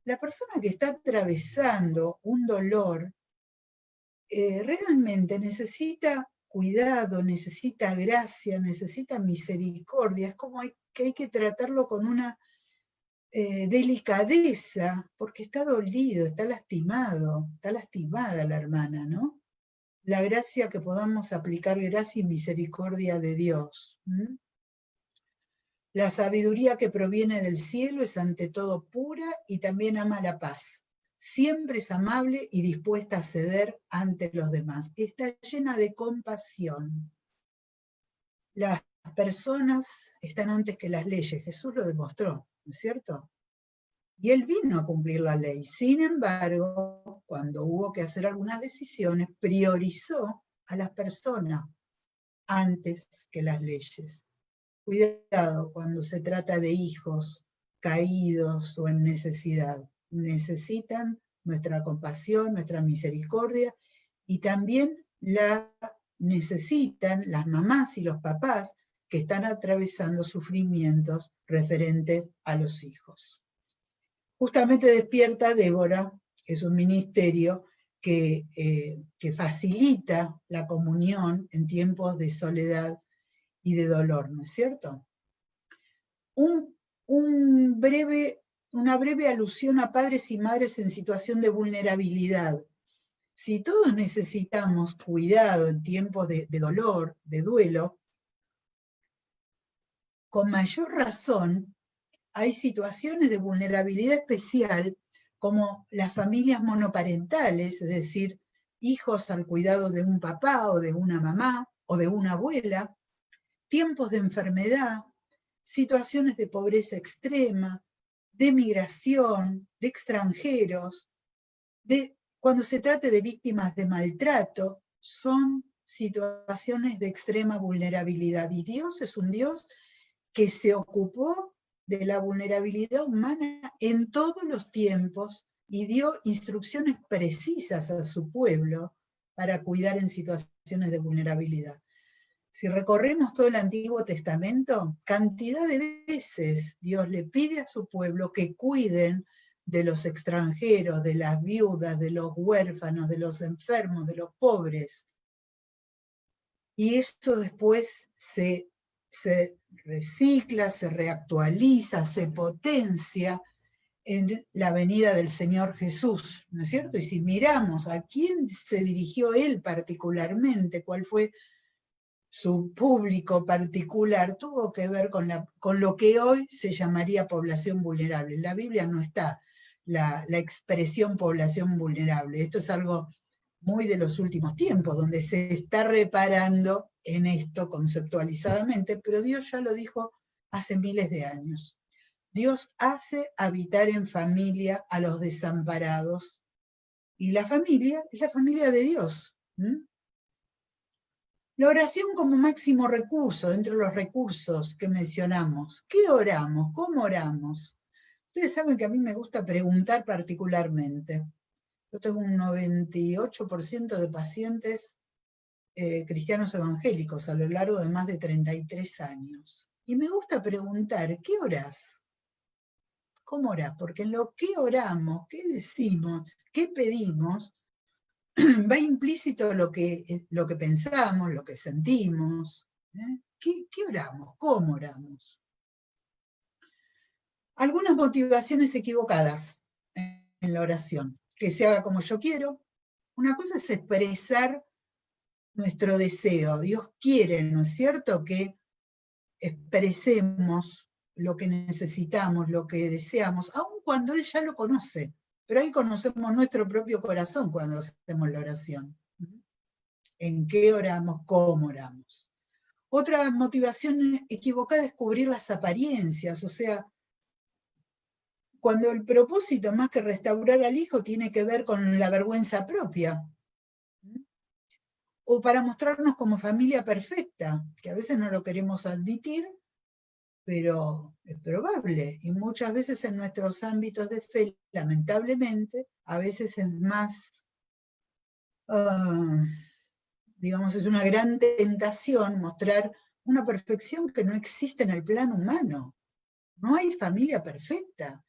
La persona que está atravesando un dolor realmente necesita cuidado, necesita gracia, necesita misericordia. Es como que hay que tratarlo con una delicadeza, porque está dolido, está lastimado, está lastimada la hermana, ¿no? La gracia que podamos aplicar, gracia y misericordia de Dios. La sabiduría que proviene del cielo es ante todo pura y también ama la paz. Siempre es amable y dispuesta a ceder ante los demás. Está llena de compasión. Las personas están antes que las leyes. Jesús lo demostró, ¿no es cierto? Y él vino a cumplir la ley. Sin embargo, cuando hubo que hacer algunas decisiones, priorizó a las personas antes que las leyes. Cuidado cuando se trata de hijos caídos o en necesidad. Necesitan nuestra compasión, nuestra misericordia, y también la necesitan las mamás y los papás que están atravesando sufrimientos referentes a los hijos. Justamente Despierta Débora es un ministerio que facilita la comunión en tiempos de soledad y de dolor, ¿no es cierto? Una breve alusión a padres y madres en situación de vulnerabilidad. Si todos necesitamos cuidado en tiempos de dolor, de duelo, con mayor razón hay situaciones de vulnerabilidad especial como las familias monoparentales, es decir, hijos al cuidado de un papá o de una mamá o de una abuela, tiempos de enfermedad, situaciones de pobreza extrema, de migración, de extranjeros, cuando se trate de víctimas de maltrato, son situaciones de extrema vulnerabilidad. Y Dios es un Dios que se ocupó de la vulnerabilidad humana en todos los tiempos y dio instrucciones precisas a su pueblo para cuidar en situaciones de vulnerabilidad. Si recorremos todo el Antiguo Testamento, cantidad de veces Dios le pide a su pueblo que cuiden de los extranjeros, de las viudas, de los huérfanos, de los enfermos, de los pobres. Y eso después se recicla, se reactualiza, se potencia en la venida del Señor Jesús, ¿no es cierto? Y si miramos a quién se dirigió Él particularmente, cuál fue su público particular, tuvo que ver con lo que hoy se llamaría población vulnerable. En la Biblia no está la expresión población vulnerable. Esto es algo muy de los últimos tiempos, donde se está reparando en esto conceptualizadamente, pero Dios ya lo dijo hace miles de años. Dios hace habitar en familia a los desamparados, y la familia es la familia de Dios. La oración como máximo recurso, dentro de los recursos que mencionamos. ¿Qué oramos? ¿Cómo oramos? Ustedes saben que a mí me gusta preguntar particularmente. Yo tengo un 98% de pacientes cristianos evangélicos a lo largo de más de 33 años. Y me gusta preguntar, ¿qué orás? ¿Cómo orás? Porque en lo que oramos, qué decimos, qué pedimos, va implícito lo que pensamos, lo que sentimos. ¿Qué oramos? ¿Cómo oramos? Algunas motivaciones equivocadas en la oración. Que se haga como yo quiero. Una cosa es expresar nuestro deseo. Dios quiere, ¿no es cierto?, que expresemos lo que necesitamos, lo que deseamos, aun cuando Él ya lo conoce. Pero ahí conocemos nuestro propio corazón cuando hacemos la oración. ¿En qué oramos? ¿Cómo oramos? Otra motivación equivocada es cubrir las apariencias, o sea, cuando el propósito más que restaurar al hijo tiene que ver con la vergüenza propia, o para mostrarnos como familia perfecta, que a veces no lo queremos admitir, pero es probable, y muchas veces en nuestros ámbitos de fe, lamentablemente, a veces es más, digamos, es una gran tentación mostrar una perfección que no existe en el plano humano. No hay familia perfecta.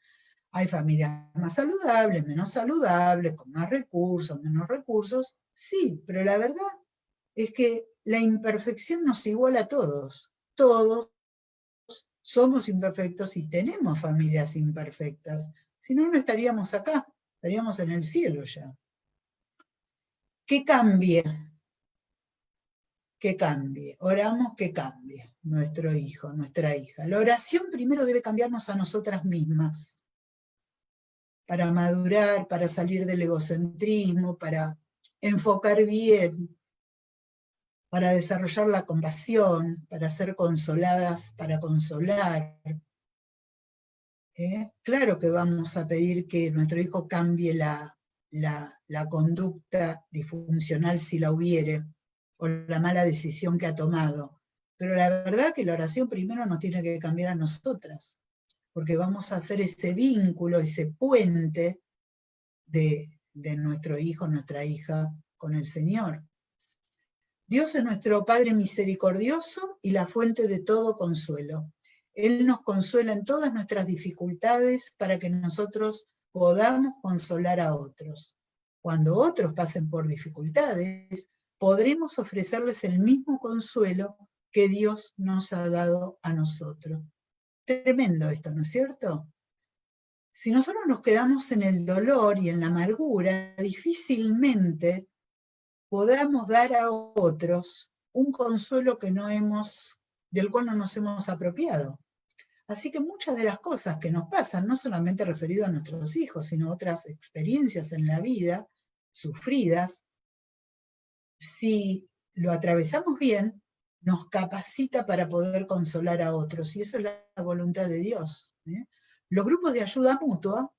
Hay familias más saludables, menos saludables, con más recursos, menos recursos, sí, pero la verdad es que la imperfección nos iguala a todos. Todos somos imperfectos y tenemos familias imperfectas. Si no, no estaríamos acá, estaríamos en el cielo ya. Que cambie, oramos que cambie nuestro hijo, nuestra hija. La oración primero debe cambiarnos a nosotras mismas, para madurar, para salir del egocentrismo, para enfocar bien, para desarrollar la compasión, para ser consoladas, para consolar. Claro que vamos a pedir que nuestro hijo cambie la conducta disfuncional si la hubiere, o la mala decisión que ha tomado. Pero la verdad que la oración primero nos tiene que cambiar a nosotras, porque vamos a hacer ese vínculo, ese puente de nuestro hijo, nuestra hija, con el Señor. Dios es nuestro Padre misericordioso y la fuente de todo consuelo. Él nos consuela en todas nuestras dificultades para que nosotros podamos consolar a otros. Cuando otros pasen por dificultades, podremos ofrecerles el mismo consuelo que Dios nos ha dado a nosotros. Tremendo esto, ¿no es cierto? Si nosotros nos quedamos en el dolor y en la amargura, difícilmente podamos dar a otros un consuelo del cual no nos hemos apropiado. Así que muchas de las cosas que nos pasan, no solamente referido a nuestros hijos, sino otras experiencias en la vida, sufridas, si lo atravesamos bien, nos capacita para poder consolar a otros, y eso es la voluntad de Dios. Los grupos de ayuda mutua,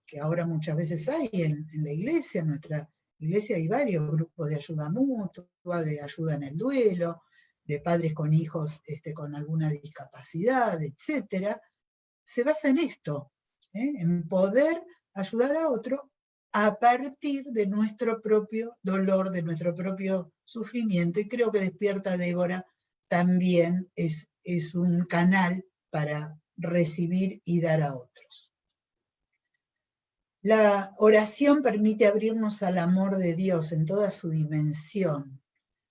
que ahora muchas veces hay en la iglesia, en nuestra iglesia hay varios grupos de ayuda mutua, de ayuda en el duelo, de padres con hijos con alguna discapacidad, etc., se basa en esto, en poder ayudar a otro a partir de nuestro propio dolor, de nuestro propio sufrimiento, y creo que Despierta Débora también es un canal para recibir y dar a otros. La oración permite abrirnos al amor de Dios en toda su dimensión,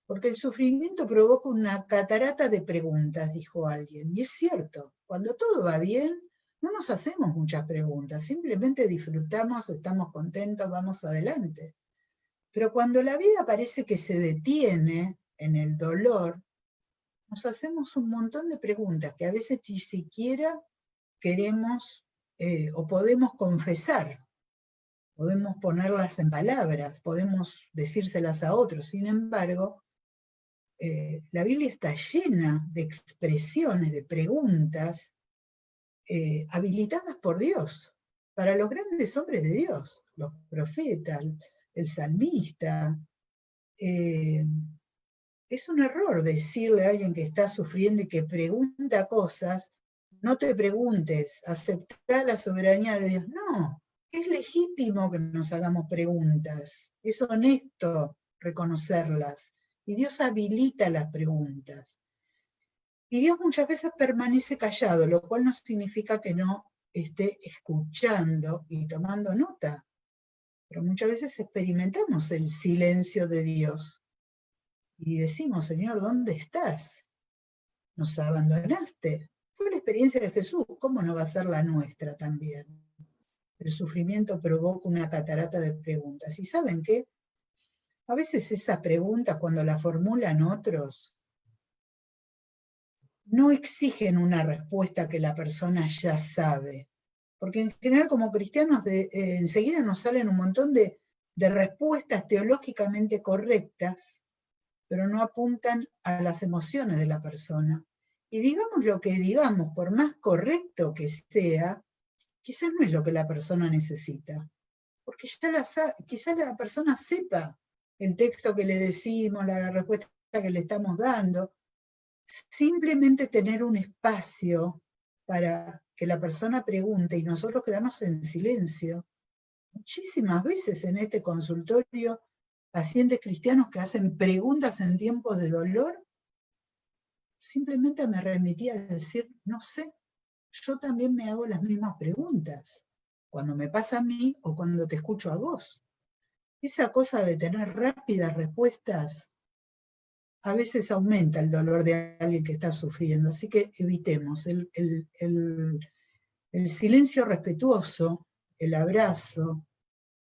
porque el sufrimiento provoca una catarata de preguntas, dijo alguien, y es cierto, cuando todo va bien, no nos hacemos muchas preguntas, simplemente disfrutamos, estamos contentos, vamos adelante. Pero cuando la vida parece que se detiene en el dolor, nos hacemos un montón de preguntas que a veces ni siquiera queremos o podemos confesar. Podemos ponerlas en palabras, podemos decírselas a otros. Sin embargo, la Biblia está llena de expresiones, de preguntas habilitadas por Dios, para los grandes hombres de Dios, los profetas, el salmista. Es un error decirle a alguien que está sufriendo y que pregunta cosas, no te preguntes, aceptá la soberanía de Dios. No. Es legítimo que nos hagamos preguntas, es honesto reconocerlas, y Dios habilita las preguntas. Y Dios muchas veces permanece callado, lo cual no significa que no esté escuchando y tomando nota, pero muchas veces experimentamos el silencio de Dios, y decimos, Señor, ¿dónde estás? nos abandonaste. Fue la experiencia de Jesús, ¿cómo no va a ser la nuestra también? El sufrimiento provoca una catarata de preguntas. ¿Y saben qué? A veces esa pregunta, cuando la formulan otros, no exigen una respuesta que la persona ya sabe. Porque en general como cristianos enseguida nos salen un montón de respuestas teológicamente correctas, pero no apuntan a las emociones de la persona. Y digamos lo que digamos, por más correcto que sea, quizás no es lo que la persona necesita. Porque ya quizás la persona sepa el texto que le decimos, la respuesta que le estamos dando. Simplemente tener un espacio para que la persona pregunte y nosotros quedarnos en silencio. Muchísimas veces en este consultorio, pacientes cristianos que hacen preguntas en tiempos de dolor, simplemente me remitía a decir, no sé, yo también me hago las mismas preguntas, cuando me pasa a mí o cuando te escucho a vos. Esa cosa de tener rápidas respuestas a veces aumenta el dolor de alguien que está sufriendo, así que evitemos el silencio respetuoso, el abrazo,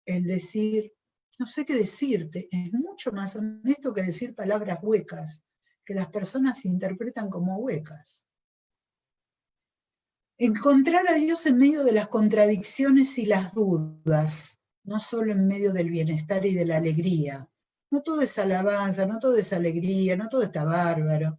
el decir, no sé qué decirte, es mucho más honesto que decir palabras huecas, que las personas interpretan como huecas. Encontrar a Dios en medio de las contradicciones y las dudas, no solo en medio del bienestar y de la alegría. No todo es alabanza, no todo es alegría, no todo está bárbaro.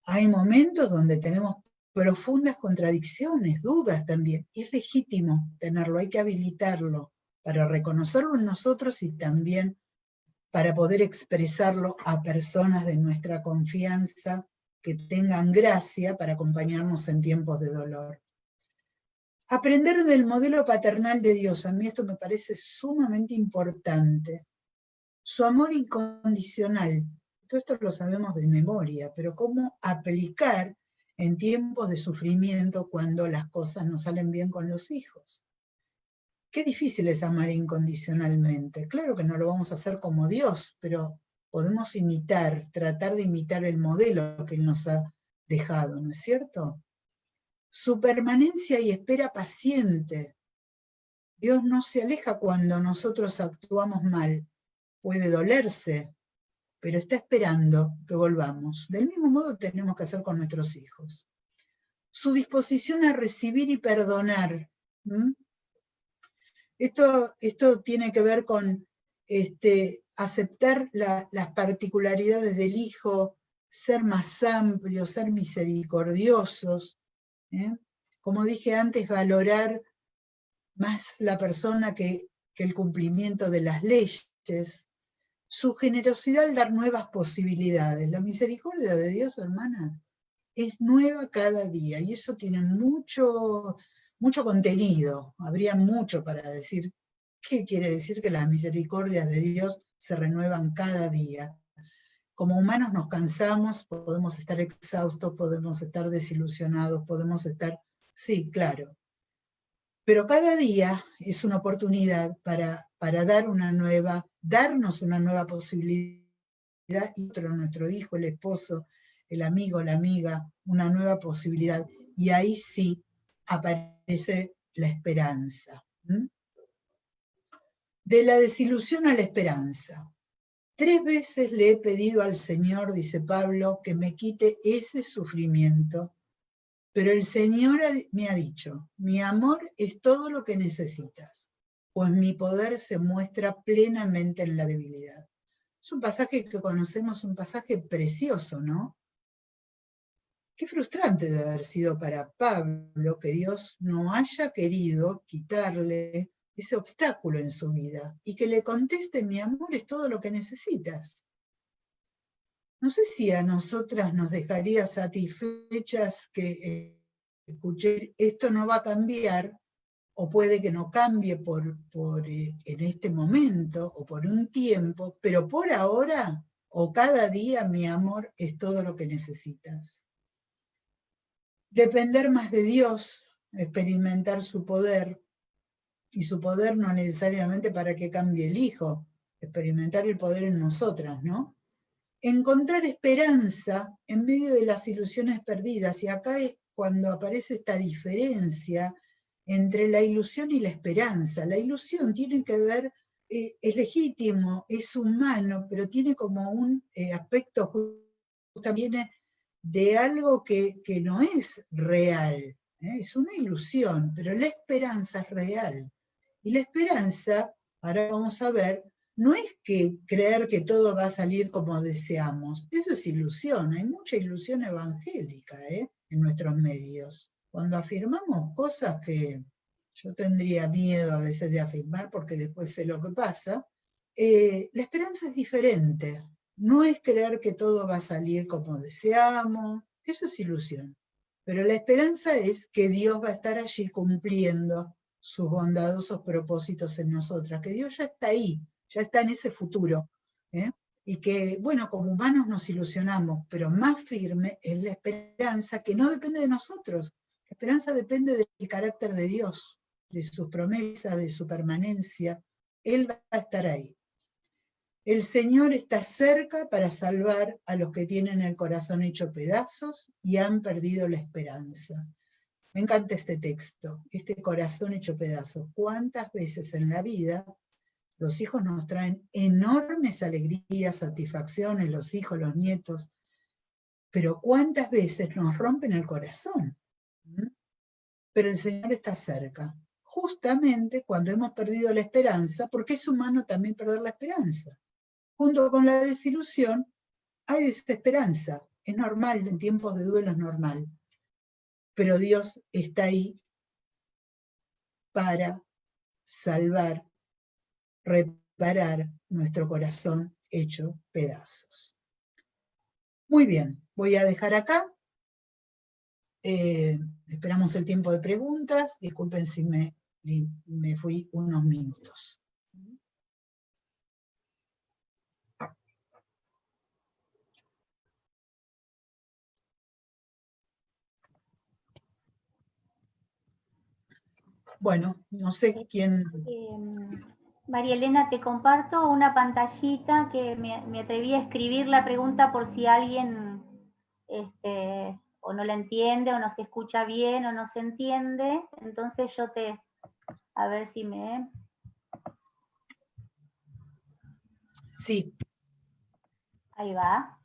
Hay momentos donde tenemos profundas contradicciones, dudas también. Y es legítimo tenerlo, hay que habilitarlo para reconocerlo en nosotros y también para poder expresarlo a personas de nuestra confianza que tengan gracia para acompañarnos en tiempos de dolor. Aprender del modelo paternal de Dios, a mí esto me parece sumamente importante. Su amor incondicional, todo esto lo sabemos de memoria, pero cómo aplicar en tiempos de sufrimiento cuando las cosas no salen bien con los hijos. Qué difícil es amar incondicionalmente. Claro que no lo vamos a hacer como Dios, pero podemos tratar de imitar el modelo que Él nos ha dejado, ¿no es cierto? Su permanencia y espera paciente. Dios no se aleja cuando nosotros actuamos mal. Puede dolerse, pero está esperando que volvamos. Del mismo modo tenemos que hacer con nuestros hijos. Su disposición a recibir y perdonar. Esto tiene que ver con aceptar las particularidades del hijo, ser más amplios, ser misericordiosos. Como dije antes, valorar más la persona que el cumplimiento de las leyes. Su generosidad al dar nuevas posibilidades. La misericordia de Dios, hermana, es nueva cada día y eso tiene mucho contenido. Habría mucho para decir. ¿Qué quiere decir? Que las misericordias de Dios se renuevan cada día. Como humanos nos cansamos, podemos estar exhaustos, podemos estar desilusionados, podemos estar... Sí, claro. Pero cada día es una oportunidad para darnos una nueva posibilidad, y nuestro hijo, el esposo, el amigo, la amiga, una nueva posibilidad. Y ahí sí aparece la esperanza. De la desilusión a la esperanza. 3 veces le he pedido al Señor, dice Pablo, que me quite ese sufrimiento. Pero el Señor me ha dicho, mi amor es todo lo que necesitas, pues mi poder se muestra plenamente en la debilidad. Es un pasaje que conocemos, un pasaje precioso, ¿no? Qué frustrante de haber sido para Pablo que Dios no haya querido quitarle ese obstáculo en su vida y que le conteste, mi amor es todo lo que necesitas. No sé si a nosotras nos dejaría satisfechas que escuché, esto no va a cambiar, o puede que no cambie en este momento, o por un tiempo, pero por ahora, o cada día, mi amor, es todo lo que necesitas. Depender más de Dios, experimentar su poder, y su poder no necesariamente para que cambie el hijo, experimentar el poder en nosotras, ¿no? encontrar esperanza en medio de las ilusiones perdidas. Y acá es cuando aparece esta diferencia entre la ilusión y la esperanza. La ilusión tiene que ver, es legítimo, es humano, pero tiene como un aspecto también de algo que no es real, es una ilusión, pero la esperanza es real. Y la esperanza, ahora vamos a ver, no es que creer que todo va a salir como deseamos, eso es ilusión, hay mucha ilusión evangélica en nuestros medios. Cuando afirmamos cosas que yo tendría miedo a veces de afirmar porque después sé lo que pasa, la esperanza es diferente. No es creer que todo va a salir como deseamos, eso es ilusión. Pero la esperanza es que Dios va a estar allí cumpliendo sus bondadosos propósitos en nosotras, que Dios ya está ahí, ya está en ese futuro. Y que, bueno, como humanos nos ilusionamos, pero más firme es la esperanza que no depende de nosotros. La esperanza depende del carácter de Dios, de sus promesas, de su permanencia. Él va a estar ahí. El Señor está cerca para salvar a los que tienen el corazón hecho pedazos y han perdido la esperanza. Me encanta este texto, este corazón hecho pedazos. ¿Cuántas veces en la vida los hijos nos traen enormes alegrías, satisfacciones, los hijos, los nietos, pero cuántas veces nos rompen el corazón? Pero el Señor está cerca, justamente cuando hemos perdido la esperanza, porque es humano también perder la esperanza. Junto con la desilusión, hay desesperanza. Es normal, en tiempos de duelo es normal. Pero Dios está ahí para salvar, reparar nuestro corazón hecho pedazos. Muy bien, voy a dejar acá. Esperamos el tiempo de preguntas. Disculpen si me fui unos minutos. Bueno, no sé quién... María Elena, te comparto una pantallita que me atreví a escribir la pregunta por si alguien o no la entiende, o no se escucha bien, o no se entiende. Entonces yo a ver si me... Sí. Ahí va.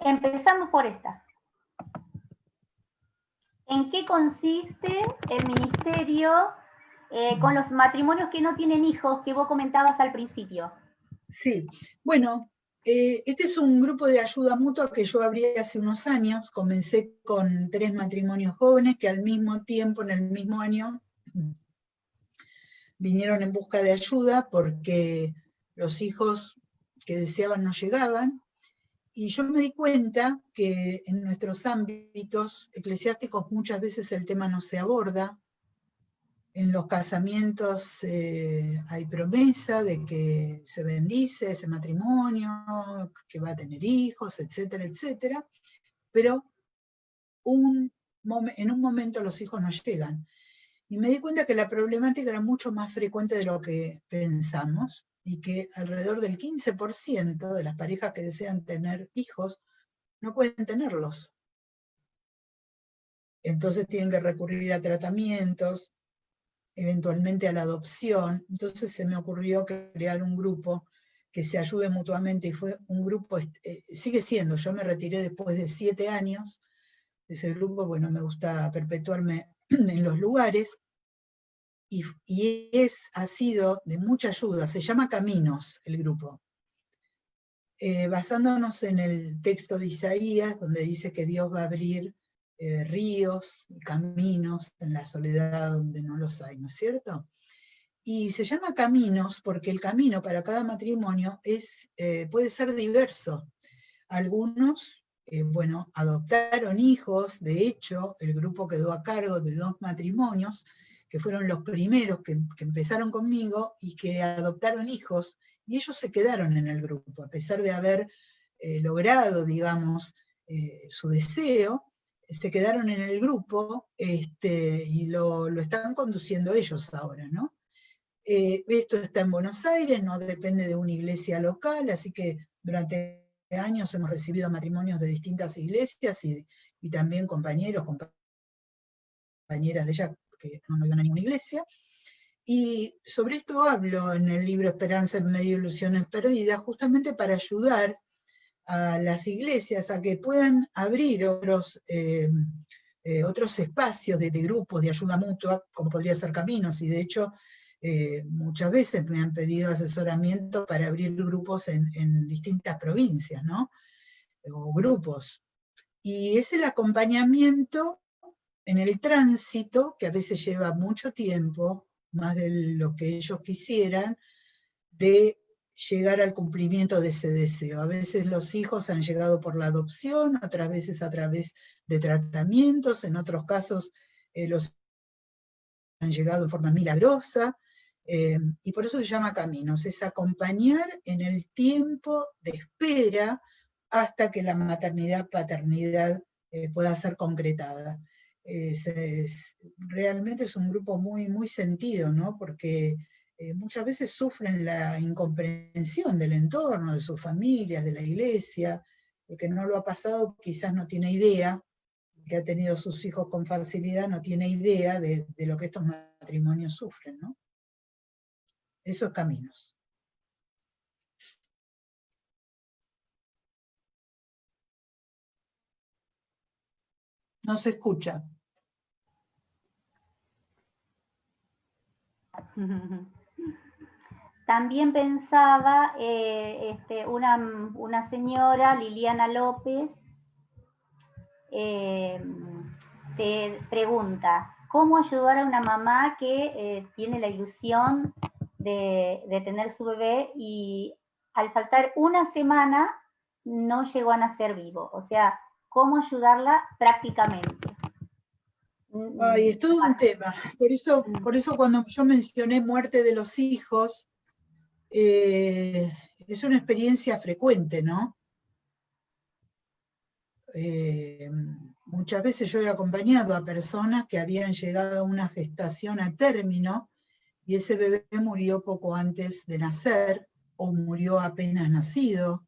Empezamos por esta. ¿En qué consiste el ministerio con los matrimonios que no tienen hijos que vos comentabas al principio? Sí, bueno, este es un grupo de ayuda mutua que yo abrí hace unos años. Comencé con 3 matrimonios jóvenes que al mismo tiempo, en el mismo año, vinieron en busca de ayuda porque los hijos que deseaban no llegaban. Y yo me di cuenta que en nuestros ámbitos eclesiásticos muchas veces el tema no se aborda. En los casamientos hay promesa de que se bendice ese matrimonio, que va a tener hijos, etcétera, etcétera, pero en un momento los hijos no llegan. Y me di cuenta que la problemática era mucho más frecuente de lo que pensamos, y que alrededor del 15% de las parejas que desean tener hijos no pueden tenerlos. Entonces tienen que recurrir a tratamientos, eventualmente a la adopción. Entonces se me ocurrió crear un grupo que se ayude mutuamente, y fue un grupo, sigue siendo, yo me retiré después de 7 años de ese grupo, bueno, me gusta perpetuarme en los lugares, y ha sido de mucha ayuda. Se llama Caminos el grupo, basándonos en el texto de Isaías, donde dice que Dios va a abrir ríos y caminos en la soledad donde no los hay, ¿no es cierto? Y se llama Caminos porque el camino para cada matrimonio puede ser diverso. Algunos, bueno, adoptaron hijos. De hecho, el grupo quedó a cargo de 2 matrimonios, que fueron los primeros que empezaron conmigo y que adoptaron hijos, y ellos se quedaron en el grupo, a pesar de haber logrado, digamos, su deseo. Se quedaron en el grupo y lo están conduciendo ellos ahora, ¿no? Esto está en Buenos Aires, no depende de una iglesia local, así que durante años hemos recibido matrimonios de distintas iglesias y también compañeras de ella que no iban a ninguna iglesia. Y sobre esto hablo en el libro Esperanza en medio de ilusiones perdidas, justamente para ayudar a las iglesias a que puedan abrir otros espacios de grupos de ayuda mutua, como podría ser Caminos, y de hecho muchas veces me han pedido asesoramiento para abrir grupos en distintas provincias, ¿no? O grupos. Y es el acompañamiento en el tránsito, que a veces lleva mucho tiempo, más de lo que ellos quisieran, de llegar al cumplimiento de ese deseo. A veces los hijos han llegado por la adopción, otras veces a través de tratamientos, en otros casos los han llegado de forma milagrosa, y por eso se llama Caminos, es acompañar en el tiempo de espera hasta que la maternidad, paternidad pueda ser concretada. Realmente es un grupo muy, muy sentido, ¿no? Porque muchas veces sufren la incomprensión del entorno, de sus familias, de la iglesia. El que no lo ha pasado quizás no tiene idea, que ha tenido sus hijos con facilidad no tiene idea de lo que estos matrimonios sufren, ¿no? Eso es Caminos. No se escucha. También pensaba una señora, Liliana López, te pregunta, ¿cómo ayudar a una mamá que tiene la ilusión de tener su bebé y al faltar una semana no llegó a nacer vivo? O sea, ¿cómo ayudarla prácticamente? Ay, es todo un tema. Por eso cuando yo mencioné muerte de los hijos, es una experiencia frecuente, ¿no? Muchas veces yo he acompañado a personas que habían llegado a una gestación a término y ese bebé murió poco antes de nacer, o murió apenas nacido,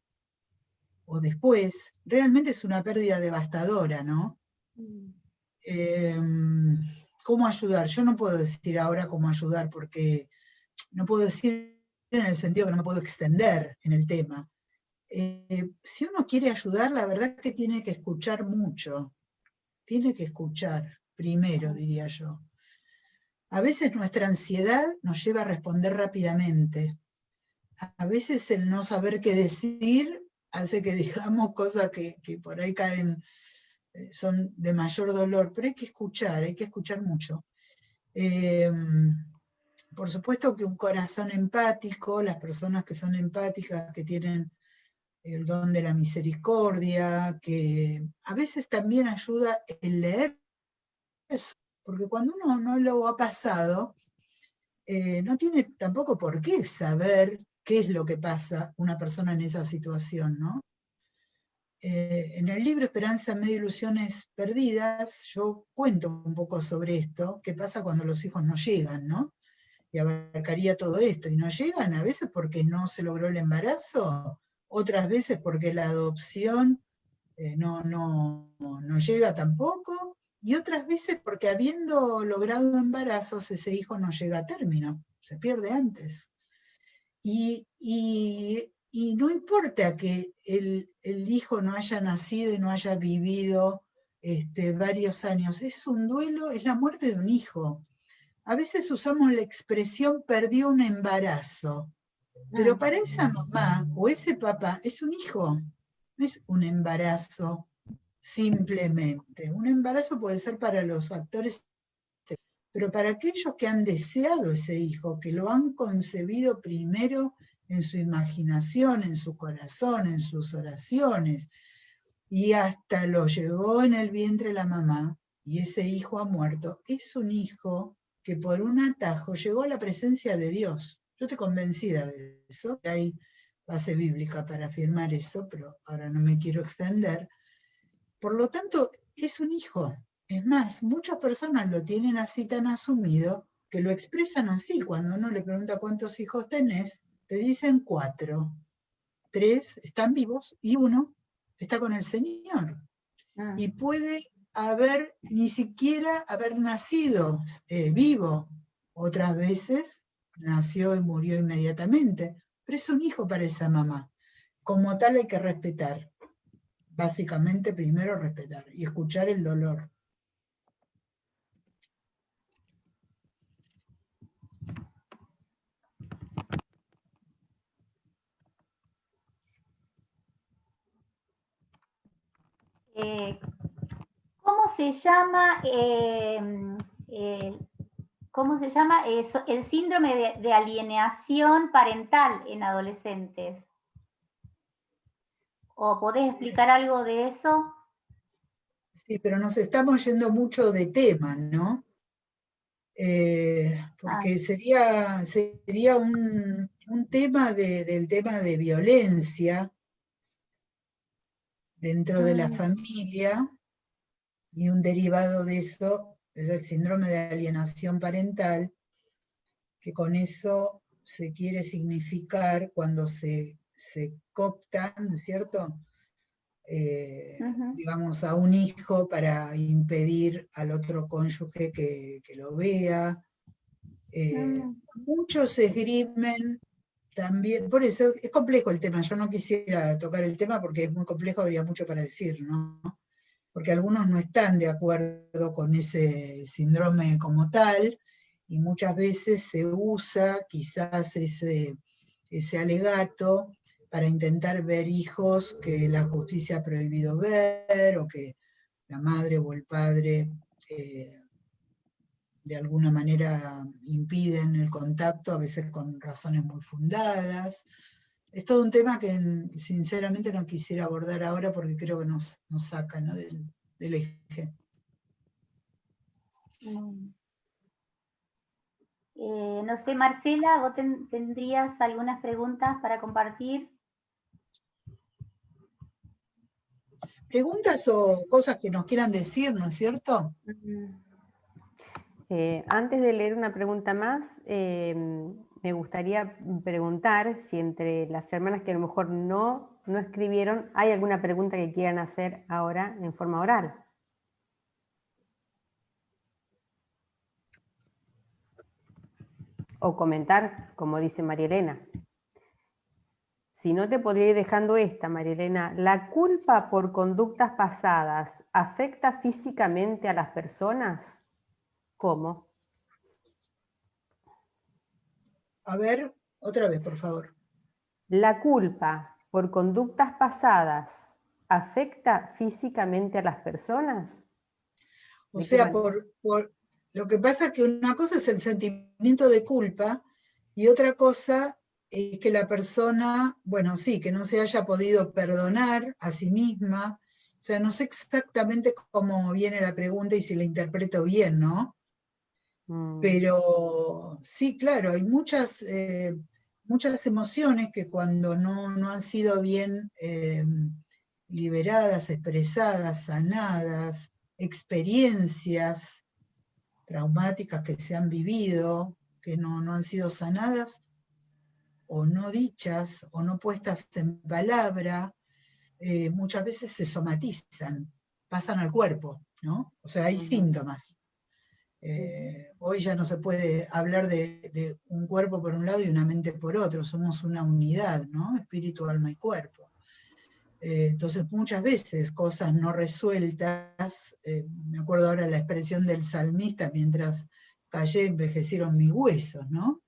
o después. Realmente es una pérdida devastadora, ¿no? ¿Cómo ayudar? Yo no puedo decir ahora cómo ayudar, porque no puedo decir en el sentido que no me puedo extender en el tema. Si uno quiere ayudar, la verdad es que tiene que escuchar mucho. Tiene que escuchar primero, diría yo. A veces nuestra ansiedad nos lleva a responder rápidamente. A veces el no saber qué decir hace que digamos cosas que por ahí caen, son de mayor dolor, pero hay que escuchar mucho. Por supuesto que un corazón empático, las personas que son empáticas, que tienen el don de la misericordia, que a veces también ayuda el leer eso, porque cuando uno no lo ha pasado, no tiene tampoco por qué saber qué es lo que pasa una persona en esa situación, ¿no? En el libro Esperanza en medio de ilusiones perdidas, yo cuento un poco sobre esto, qué pasa cuando los hijos no llegan, ¿no? Y abarcaría todo esto, y no llegan a veces porque no se logró el embarazo, otras veces porque la adopción no llega tampoco, y otras veces porque habiendo logrado embarazos, ese hijo no llega a término, se pierde antes. Y no importa que el hijo no haya nacido y no haya vivido varios años, es un duelo, es la muerte de un hijo. A veces usamos la expresión perdió un embarazo, pero para esa mamá o ese papá es un hijo, no es un embarazo simplemente. Un embarazo puede ser para los actores, pero para aquellos que han deseado ese hijo, que lo han concebido primero en su imaginación, en su corazón, en sus oraciones, y hasta lo llevó en el vientre de la mamá, y ese hijo ha muerto, es un hijo que por un atajo llegó a la presencia de Dios. Yo estoy convencida de eso, que hay base bíblica para afirmar eso, pero ahora no me quiero extender. Por lo tanto, es un hijo. Es más, muchas personas lo tienen así tan asumido que lo expresan así. Cuando uno le pregunta cuántos hijos tenés, te dicen 4. 3 están vivos y 1 está con el Señor. Y puede ni siquiera haber nacido vivo. Otras veces nació y murió inmediatamente, pero es un hijo para esa mamá. Como tal hay que respetar. Básicamente primero respetar y escuchar el dolor. ¿Cómo se llama el síndrome de alienación parental en adolescentes? ¿O podés explicar algo de eso? Sí, pero nos estamos yendo mucho de tema, ¿no? Porque sería un tema del tema de violencia dentro de la familia, y un derivado de eso es el síndrome de alienación parental, que con eso se quiere significar cuando se coopta, ¿no es cierto?, digamos, a un hijo para impedir al otro cónyuge que lo vea. Muchos esgrimen también, por eso es complejo el tema, yo no quisiera tocar el tema porque es muy complejo, habría mucho para decir, ¿no? Porque algunos no están de acuerdo con ese síndrome como tal, y muchas veces se usa quizás ese alegato para intentar ver hijos que la justicia ha prohibido ver, o que la madre o el padre de alguna manera impiden el contacto, a veces con razones muy fundadas. Es todo un tema que sinceramente no quisiera abordar ahora porque creo que nos saca, ¿no?, del eje. No sé, Marcela, ¿vos tendrías algunas preguntas para compartir? ¿Preguntas o cosas que nos quieran decir, no es cierto? Antes de leer una pregunta más, me gustaría preguntar si entre las hermanas que a lo mejor no escribieron, ¿hay alguna pregunta que quieran hacer ahora en forma oral? O comentar, como dice María Elena. Si no, te podría ir dejando esta, María Elena. ¿La culpa por conductas pasadas afecta físicamente a las personas? ¿Cómo? A ver, otra vez, por favor. ¿La culpa por conductas pasadas afecta físicamente a las personas? O sea, lo que pasa es que una cosa es el sentimiento de culpa y otra cosa es que la persona, bueno, sí, que no se haya podido perdonar a sí misma. O sea, no sé exactamente cómo viene la pregunta y si la interpreto bien, ¿no? Pero sí, claro, hay muchas emociones que cuando no han sido bien liberadas, expresadas, sanadas, experiencias traumáticas que se han vivido, que no han sido sanadas, o no dichas, o no puestas en palabra, muchas veces se somatizan, pasan al cuerpo, ¿no? O sea, hay síntomas. Hoy ya no se puede hablar de un cuerpo por un lado y una mente por otro, somos una unidad, ¿no? Espíritu, alma y cuerpo. Entonces muchas veces cosas no resueltas, me acuerdo ahora la expresión del salmista, mientras callé envejecieron mis huesos, ¿no?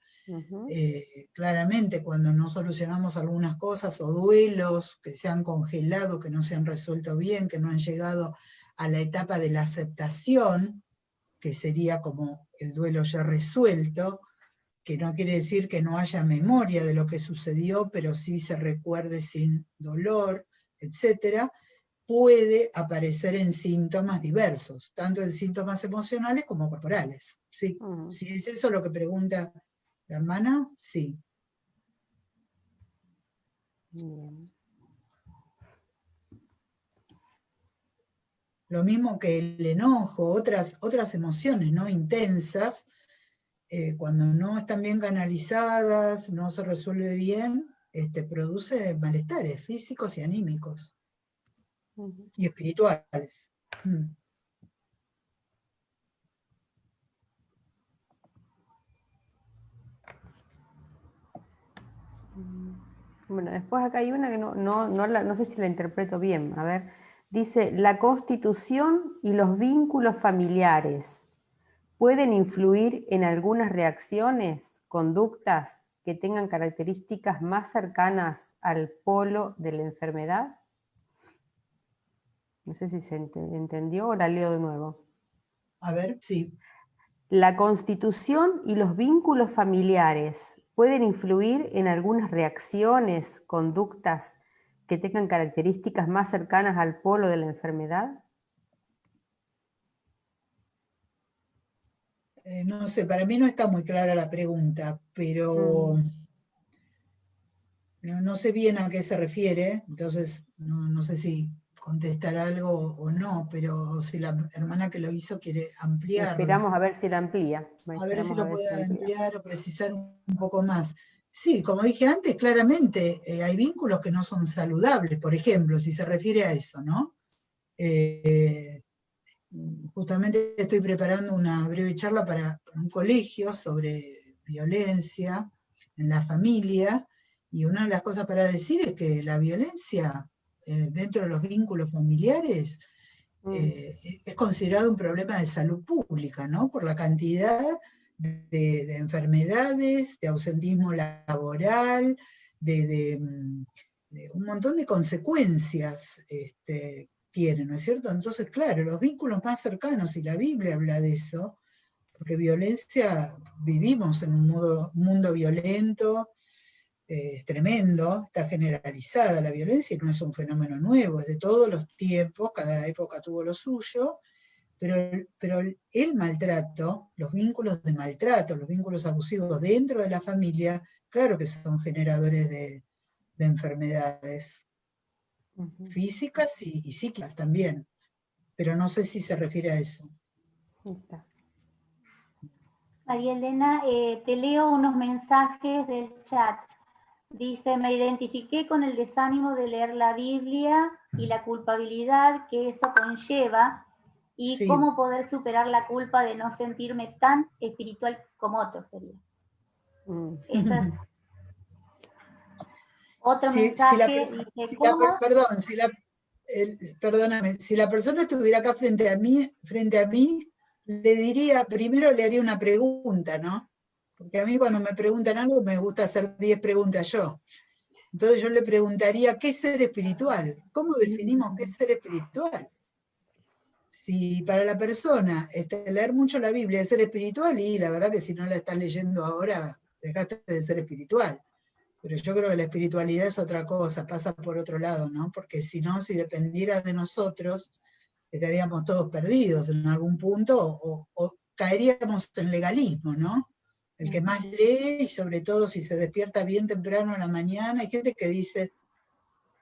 Claramente cuando no solucionamos algunas cosas o duelos que se han congelado, que no se han resuelto bien, que no han llegado a la etapa de la aceptación, que sería como el duelo ya resuelto, que no quiere decir que no haya memoria de lo que sucedió, pero sí se recuerde sin dolor, etc., puede aparecer en síntomas diversos, tanto en síntomas emocionales como corporales. ¿Sí? Si es eso lo que pregunta la hermana, sí. Bien. Lo mismo que el enojo, otras emociones, ¿no?, intensas, cuando no están bien canalizadas, no se resuelve bien, produce malestares físicos y anímicos, y espirituales. Bueno, después acá hay una que no sé si la interpreto bien. A ver, dice, la constitución y los vínculos familiares pueden influir en algunas reacciones, conductas que tengan características más cercanas al polo de la enfermedad. No sé si se entendió o la leo de nuevo. A ver, sí. La constitución y los vínculos familiares pueden influir en algunas reacciones, conductas que tengan características más cercanas al polo de la enfermedad. No sé, para mí no está muy clara la pregunta, pero no sé bien a qué se refiere, entonces no sé si contestar algo o no, pero si la hermana que lo hizo quiere ampliarlo. Esperamos a ver si la amplía. A ver si lo puede ampliar o precisar un poco más. Sí, como dije antes, claramente hay vínculos que no son saludables, por ejemplo, si se refiere a eso, ¿no? Justamente estoy preparando una breve charla para un colegio sobre violencia en la familia, y una de las cosas para decir es que la violencia dentro de los vínculos familiares es considerado un problema de salud pública, ¿no? Por la cantidad de enfermedades, de ausentismo laboral, de un montón de consecuencias tiene, ¿no es cierto? Entonces, claro, los vínculos más cercanos, y la Biblia habla de eso, porque violencia, vivimos en un mundo violento, es tremendo, está generalizada la violencia, y no es un fenómeno nuevo, es de todos los tiempos, cada época tuvo lo suyo, pero el maltrato, los vínculos de maltrato, los vínculos abusivos dentro de la familia, claro que son generadores de enfermedades físicas y psíquicas también, pero no sé si se refiere a eso. María Elena, te leo unos mensajes del chat. Dice, me identifiqué con el desánimo de leer la Biblia y la culpabilidad que eso conlleva, y Sí. cómo poder superar la culpa de no sentirme tan espiritual como otros, sería. Eso es. Otro mensaje dice, perdóname, si la persona estuviera acá frente a mí, le diría, primero le haría una pregunta, ¿no? Porque a mí cuando me preguntan algo me gusta hacer 10 preguntas yo. Entonces yo le preguntaría, ¿qué es ser espiritual? ¿Cómo definimos qué es ser espiritual? Si para la persona leer mucho la Biblia es ser espiritual, y la verdad que si no la estás leyendo ahora, dejaste de ser espiritual. Pero yo creo que la espiritualidad es otra cosa, pasa por otro lado, ¿no? Porque si no, si dependiera de nosotros, estaríamos todos perdidos en algún punto, o caeríamos en legalismo, ¿no? El que más lee, y sobre todo si se despierta bien temprano a la mañana, hay gente que dice,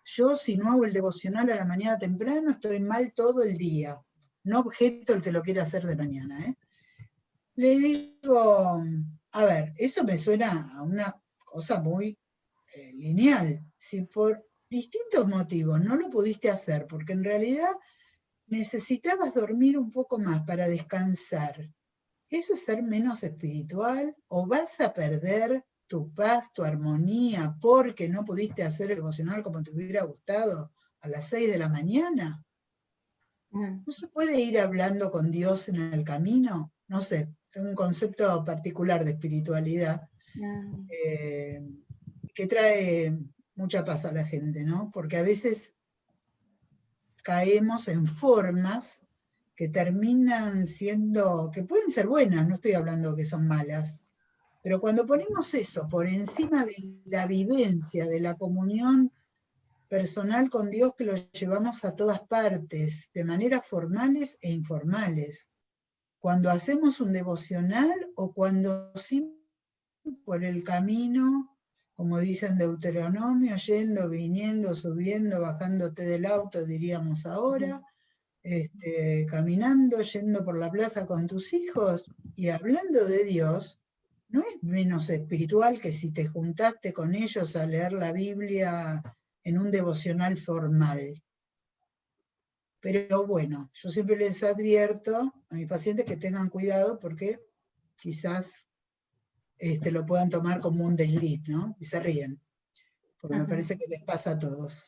yo si no hago el devocional a la mañana temprano, estoy mal todo el día. No objeto el que lo quiera hacer de mañana, ¿eh? Le digo, a ver, eso me suena a una cosa muy lineal. Si por distintos motivos no lo pudiste hacer, porque en realidad necesitabas dormir un poco más para descansar, ¿eso es ser menos espiritual? ¿O vas a perder tu paz, tu armonía, porque no pudiste hacer el devocional como te hubiera gustado a las 6 de la mañana? ¿No se puede ir hablando con Dios en el camino? No sé, tengo un concepto particular de espiritualidad que trae mucha paz a la gente, ¿no? Porque a veces caemos en formas que terminan siendo, que pueden ser buenas, no estoy hablando que son malas, pero cuando ponemos eso por encima de la vivencia, de la comunión personal con Dios, que lo llevamos a todas partes, de maneras formales e informales, cuando hacemos un devocional o cuando sí por el camino, como dicen Deuteronomio, yendo, viniendo, subiendo, bajándote del auto, diríamos ahora, caminando, yendo por la plaza con tus hijos y hablando de Dios, no es menos espiritual que si te juntaste con ellos a leer la Biblia en un devocional formal. Pero bueno, yo siempre les advierto a mis pacientes que tengan cuidado porque quizás lo puedan tomar como un desliz, ¿no? Y se ríen, porque me parece que les pasa a todos.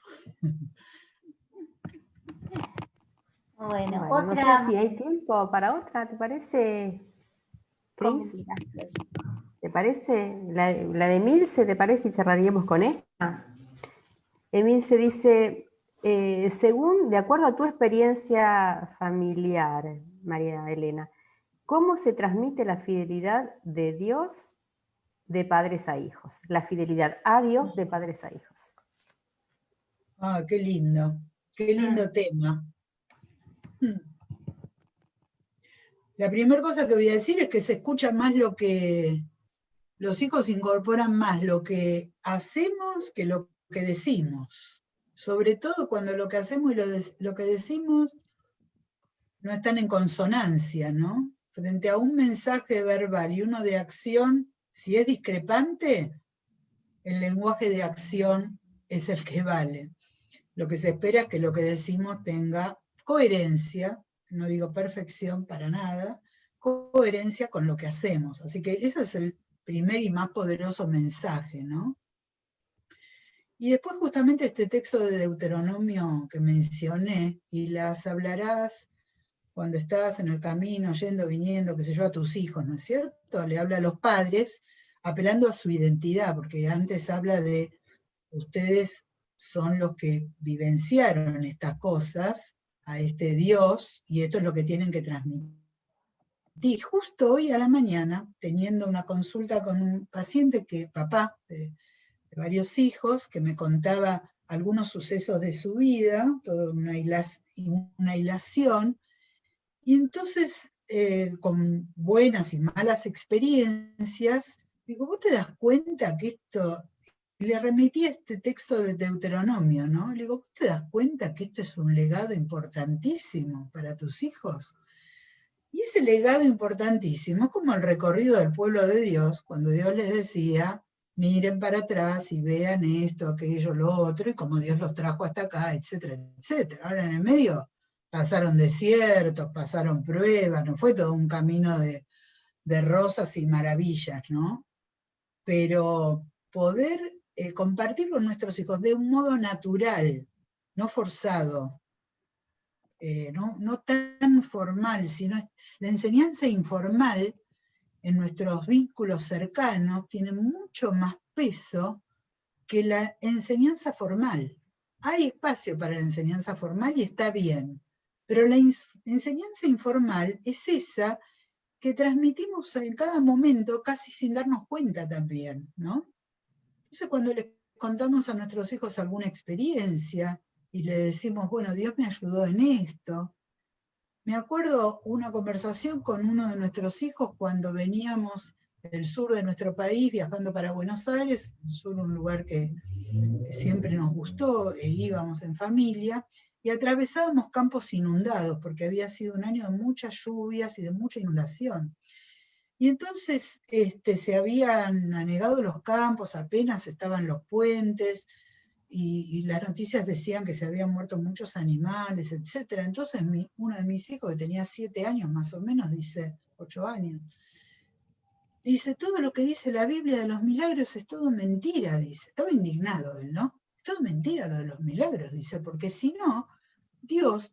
Bueno, Bueno, otra. no sé si hay tiempo para otra, ¿te parece, Cris? ¿Te parece? La de Emilce, ¿te parece? Y cerraríamos con esta. Emilce dice, de acuerdo a tu experiencia familiar, María Elena, ¿cómo se transmite la fidelidad de Dios de padres a hijos? La fidelidad a Dios de padres a hijos. Ah, qué lindo tema. La primera cosa que voy a decir es que se escucha más lo que, los hijos incorporan más lo que hacemos que lo que decimos. Sobre todo cuando lo que hacemos y lo que decimos no están en consonancia, ¿no? Frente a un mensaje verbal y uno de acción, si es discrepante, el lenguaje de acción es el que vale. Lo que se espera es que lo que decimos tenga coherencia, no digo perfección para nada, coherencia con lo que hacemos. Así que ese es el primer y más poderoso mensaje, ¿no? Y después justamente este texto de Deuteronomio que mencioné, y las hablarás cuando estás en el camino, yendo, viniendo, qué sé yo, a tus hijos, ¿no es cierto? Le habla a los padres, apelando a su identidad, porque antes habla de ustedes son los que vivenciaron estas cosas, a este Dios, y esto es lo que tienen que transmitir. Y justo hoy a la mañana, teniendo una consulta con un paciente papá de varios hijos, que me contaba algunos sucesos de su vida, toda una hilación, y entonces, con buenas y malas experiencias, digo, ¿vos te das cuenta que esto? Le remití este texto de Deuteronomio, ¿no? Le digo, ¿vos te das cuenta que esto es un legado importantísimo para tus hijos? Y ese legado importantísimo es como el recorrido del pueblo de Dios, cuando Dios les decía, miren para atrás y vean esto, aquello, lo otro, y cómo Dios los trajo hasta acá, etcétera, etcétera. Ahora en el medio pasaron desiertos, pasaron pruebas, no fue todo un camino de rosas y maravillas, ¿no? Pero poder compartir con nuestros hijos de un modo natural, no forzado, no tan formal, sino la enseñanza informal en nuestros vínculos cercanos tiene mucho más peso que la enseñanza formal. Hay espacio para la enseñanza formal y está bien, pero la enseñanza informal es esa que transmitimos en cada momento casi sin darnos cuenta también, ¿no? Entonces cuando les contamos a nuestros hijos alguna experiencia y le decimos, bueno, Dios me ayudó en esto. Me acuerdo una conversación con uno de nuestros hijos cuando veníamos del sur de nuestro país viajando para Buenos Aires, el sur un lugar que siempre nos gustó, íbamos en familia, y atravesábamos campos inundados, porque había sido un año de muchas lluvias y de mucha inundación. Y entonces se habían anegado los campos, apenas estaban los puentes, y las noticias decían que se habían muerto muchos animales, etc. Entonces uno de mis hijos, que tenía 7 años más o menos, dice, 8 años, dice, todo lo que dice la Biblia de los milagros es todo mentira, dice. Estaba indignado él, ¿no? Es todo mentira lo de los milagros, dice, porque si no, Dios,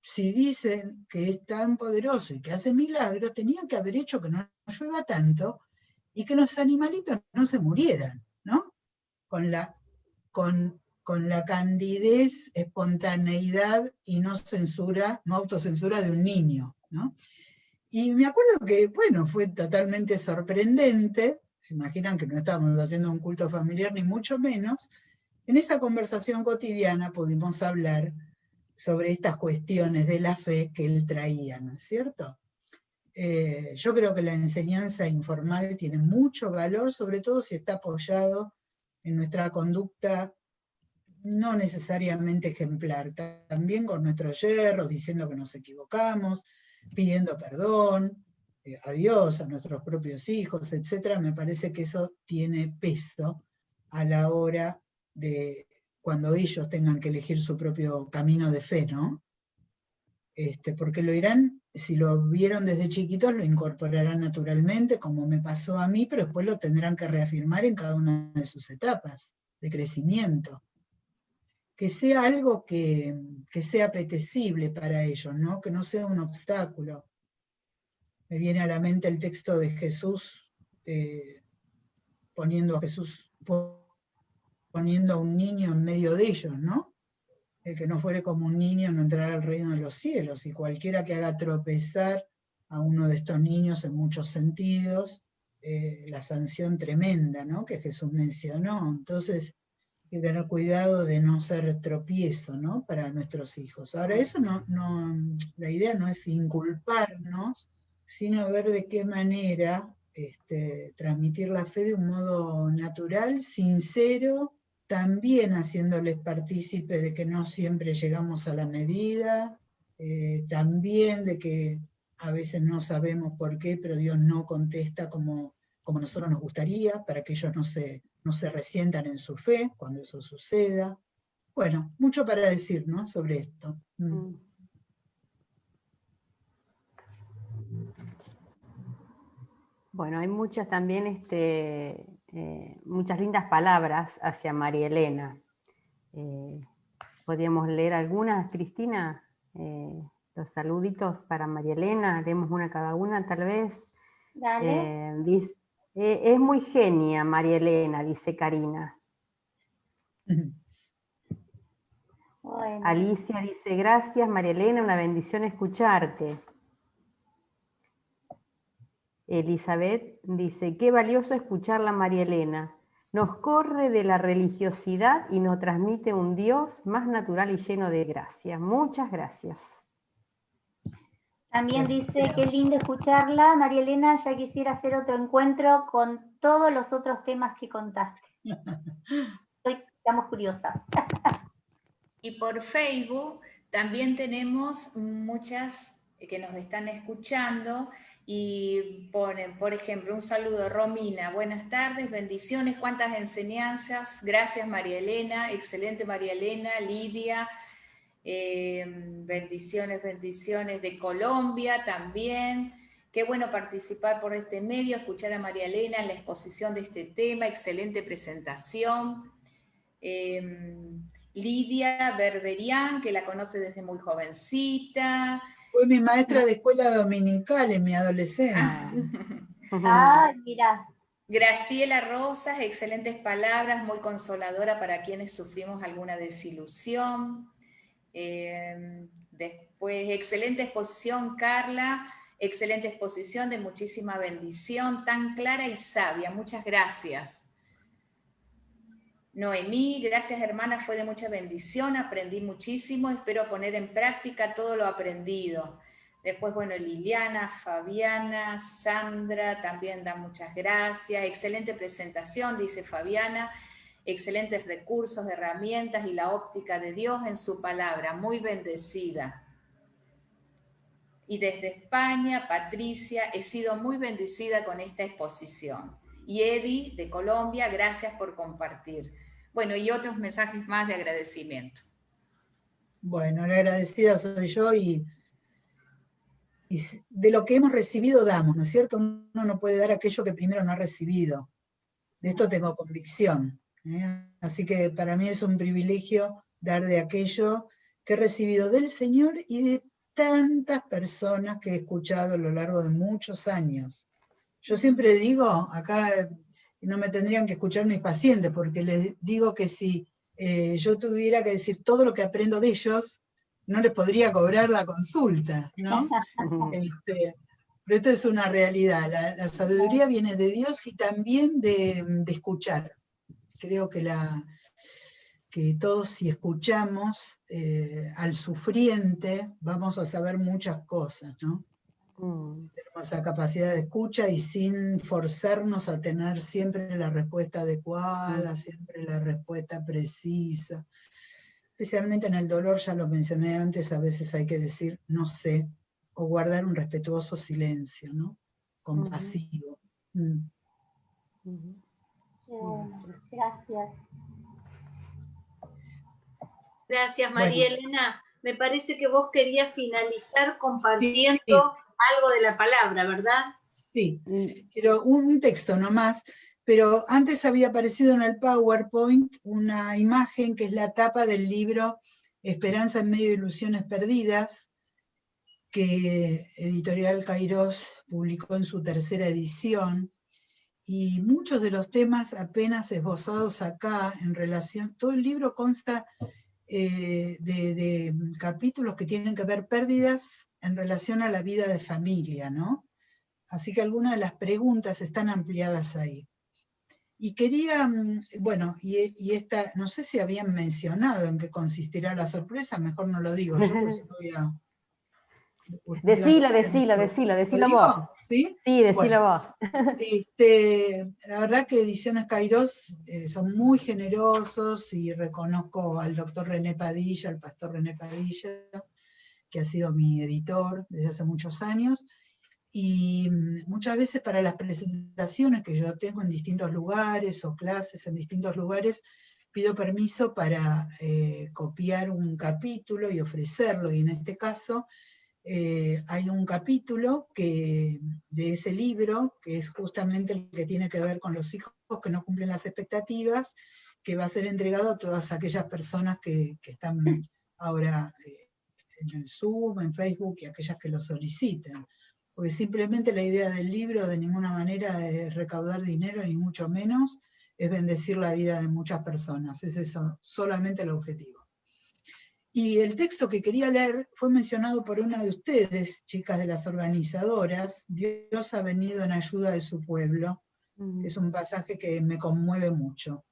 si dicen que es tan poderoso y que hace milagros, tenía que haber hecho que no llueva tanto y que los animalitos no se murieran, ¿no? Con la candidez, espontaneidad y no autocensura de un niño, ¿no? Y me acuerdo que, bueno, fue totalmente sorprendente, se imaginan que no estábamos haciendo un culto familiar ni mucho menos, en esa conversación cotidiana pudimos hablar sobre estas cuestiones de la fe que él traía, ¿no es cierto? Yo creo que la enseñanza informal tiene mucho valor, sobre todo si está apoyado en nuestra conducta no necesariamente ejemplar, también con nuestros yerros, diciendo que nos equivocamos, pidiendo perdón, a Dios, a nuestros propios hijos, etc., me parece que eso tiene peso a la hora de cuando ellos tengan que elegir su propio camino de fe, ¿no? Porque lo irán, si lo vieron desde chiquitos, lo incorporarán naturalmente, como me pasó a mí, pero después lo tendrán que reafirmar en cada una de sus etapas de crecimiento. Que sea algo que sea apetecible para ellos, ¿no? Que no sea un obstáculo. Me viene a la mente el texto de Jesús, poniendo a un niño en medio de ellos, ¿no? El que no fuere como un niño no entrará al reino de los cielos, y cualquiera que haga tropezar a uno de estos niños en muchos sentidos, la sanción tremenda, ¿no? Que Jesús mencionó. Entonces, hay que tener cuidado de no ser tropiezo, ¿no? Para nuestros hijos. Ahora, eso la idea no es inculparnos, sino ver de qué manera transmitir la fe de un modo natural, sincero, también haciéndoles partícipes de que no siempre llegamos a la medida, también de que a veces no sabemos por qué, pero Dios no contesta como nosotros nos gustaría, para que ellos no se resientan en su fe cuando eso suceda. Bueno, mucho para decir, ¿no? Sobre esto. Bueno, hay muchas también, muchas lindas palabras hacia María Elena. ¿Podríamos leer algunas, Cristina? Los saluditos para María Elena, leemos una cada una tal vez. Dale. Dice, es muy genia María Elena, dice Karina. Bueno. Alicia dice, gracias María Elena, una bendición escucharte. Elizabeth dice, qué valioso escucharla María Elena. Nos corre de la religiosidad y nos transmite un Dios más natural y lleno de gracia. Muchas gracias. También dice, qué lindo escucharla. María Elena, ya quisiera hacer otro encuentro con todos los otros temas que contaste. Estamos curiosas. Y por Facebook también tenemos muchas que nos están escuchando y ponen, por ejemplo, un saludo, Romina, buenas tardes, bendiciones, cuántas enseñanzas, gracias María Elena, excelente María Elena, Lidia, bendiciones de Colombia también. Qué bueno participar por este medio, escuchar a María Elena en la exposición de este tema, excelente presentación. Lidia Berberian, que la conoce desde muy jovencita. Fue mi maestra de escuela dominical en mi adolescencia. Mira. Graciela Rosas, excelentes palabras, muy consoladora para quienes sufrimos alguna desilusión. Después, excelente exposición, Carla, excelente exposición de muchísima bendición, tan clara y sabia, muchas gracias. Noemí, gracias hermana, fue de mucha bendición, aprendí muchísimo, espero poner en práctica todo lo aprendido. Después, bueno, Liliana, Fabiana, Sandra, también dan muchas gracias, excelente presentación, dice Fabiana, excelentes recursos, herramientas y la óptica de Dios en su palabra, muy bendecida. Y desde España, Patricia, he sido muy bendecida con esta exposición. Y Eddie, de Colombia, gracias por compartir. Bueno, y otros mensajes más de agradecimiento. Bueno, la agradecida soy yo y de lo que hemos recibido damos, ¿no es cierto? Uno no puede dar aquello que primero no ha recibido. De esto tengo convicción. Así que para mí es un privilegio dar de aquello que he recibido del Señor y de tantas personas que he escuchado a lo largo de muchos años. Yo siempre digo, acá no me tendrían que escuchar mis pacientes, porque les digo que si yo tuviera que decir todo lo que aprendo de ellos, no les podría cobrar la consulta, ¿no? Pero esto es una realidad, la sabiduría viene de Dios y también de escuchar. Creo que todos si escuchamos al sufriente vamos a saber muchas cosas, ¿no? Tenemos esa capacidad de escucha y sin forzarnos a tener siempre la respuesta adecuada, siempre la respuesta precisa. Especialmente en el dolor, ya lo mencioné antes, a veces hay que decir no sé, o guardar un respetuoso silencio, ¿no? compasivo. Qué bueno, gracias. Gracias, María Elena. Me parece que vos querías finalizar compartiendo sí. algo de la palabra, ¿verdad? Sí, quiero un texto nomás, pero antes había aparecido en el PowerPoint una imagen que es la tapa del libro Esperanza en medio de ilusiones perdidas, que Editorial Kairos publicó en su 3ª edición, y muchos de los temas apenas esbozados acá en relación, todo el libro consta de capítulos que tienen que ver pérdidas en relación a la vida de familia, ¿no? Así que algunas de las preguntas están ampliadas ahí. Y quería, bueno, y esta, no sé si habían mencionado en qué consistirá la sorpresa, mejor no lo digo yo, porque si no voy a... Decilo vos. ¿Sí? Sí, decilo vos. La verdad que Ediciones Kairos son muy generosos y reconozco al doctor René Padilla, al pastor René Padilla, que ha sido mi editor desde hace muchos años, y muchas veces para las presentaciones que yo tengo en distintos lugares o clases en distintos lugares, pido permiso para copiar un capítulo y ofrecerlo, y en este caso hay un capítulo de ese libro, que es justamente el que tiene que ver con los hijos que no cumplen las expectativas, que va a ser entregado a todas aquellas personas que están ahora en el Zoom, en Facebook, y aquellas que lo soliciten. Porque simplemente la idea del libro de ninguna manera es recaudar dinero, ni mucho menos, es bendecir la vida de muchas personas. Es eso, solamente el objetivo. Y el texto que quería leer fue mencionado por una de ustedes, chicas de las organizadoras. Dios ha venido en ayuda de su pueblo. Es un pasaje que me conmueve mucho.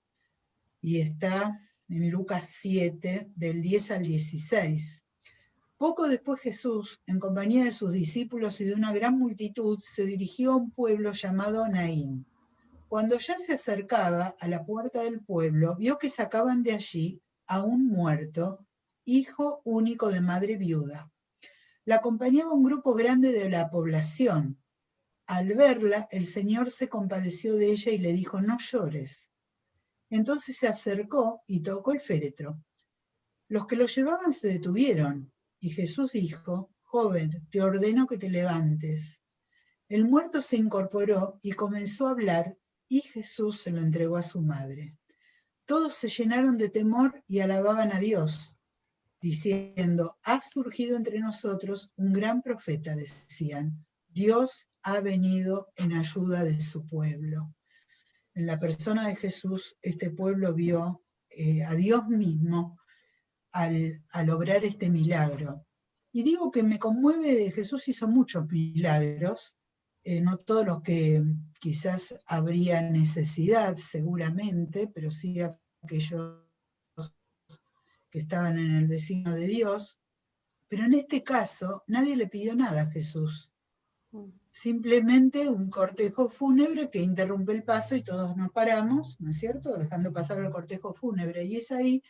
Y está en Lucas 7, del 10 al 16. Poco después Jesús, en compañía de sus discípulos y de una gran multitud, se dirigió a un pueblo llamado Naín. Cuando ya se acercaba a la puerta del pueblo, vio que sacaban de allí a un muerto, hijo único de madre viuda. La acompañaba un grupo grande de la población. Al verla, el Señor se compadeció de ella y le dijo: no llores. Entonces se acercó y tocó el féretro. Los que lo llevaban se detuvieron, y Jesús dijo: joven, te ordeno que te levantes. El muerto se incorporó y comenzó a hablar, y Jesús se lo entregó a su madre. Todos se llenaron de temor y alababan a Dios, diciendo: ha surgido entre nosotros un gran profeta, decían. Dios ha venido en ayuda de su pueblo. En la persona de Jesús, este pueblo vio a Dios mismo al obrar este milagro. Y digo que me conmueve, Jesús hizo muchos milagros, no todos los que quizás habría necesidad, seguramente, pero sí aquellos que estaban en el designio de Dios, pero en este caso nadie le pidió nada a Jesús. Simplemente un cortejo fúnebre que interrumpe el paso y todos nos paramos, ¿no es cierto?, dejando pasar el cortejo fúnebre. Y es ahí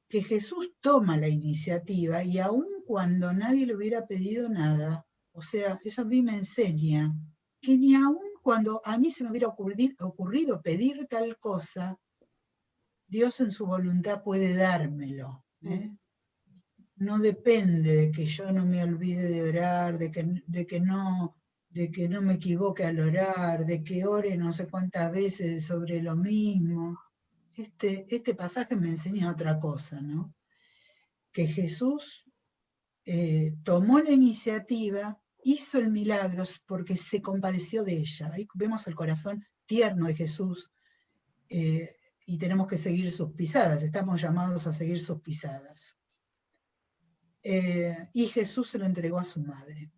que Jesús toma la iniciativa, y aun cuando nadie le hubiera pedido nada, o sea, eso a mí me enseña que ni aun cuando a mí se me hubiera ocurrido pedir tal cosa, Dios en su voluntad puede dármelo. No depende de que yo no me olvide de orar, de que no me equivoque al orar, de que ore no sé cuántas veces sobre lo mismo. Este pasaje me enseña otra cosa, ¿no? Que Jesús tomó la iniciativa, hizo el milagro porque se compadeció de ella. Ahí vemos el corazón tierno de Jesús, y tenemos que seguir sus pisadas, estamos llamados a seguir sus pisadas. Y Jesús se lo entregó a su madre.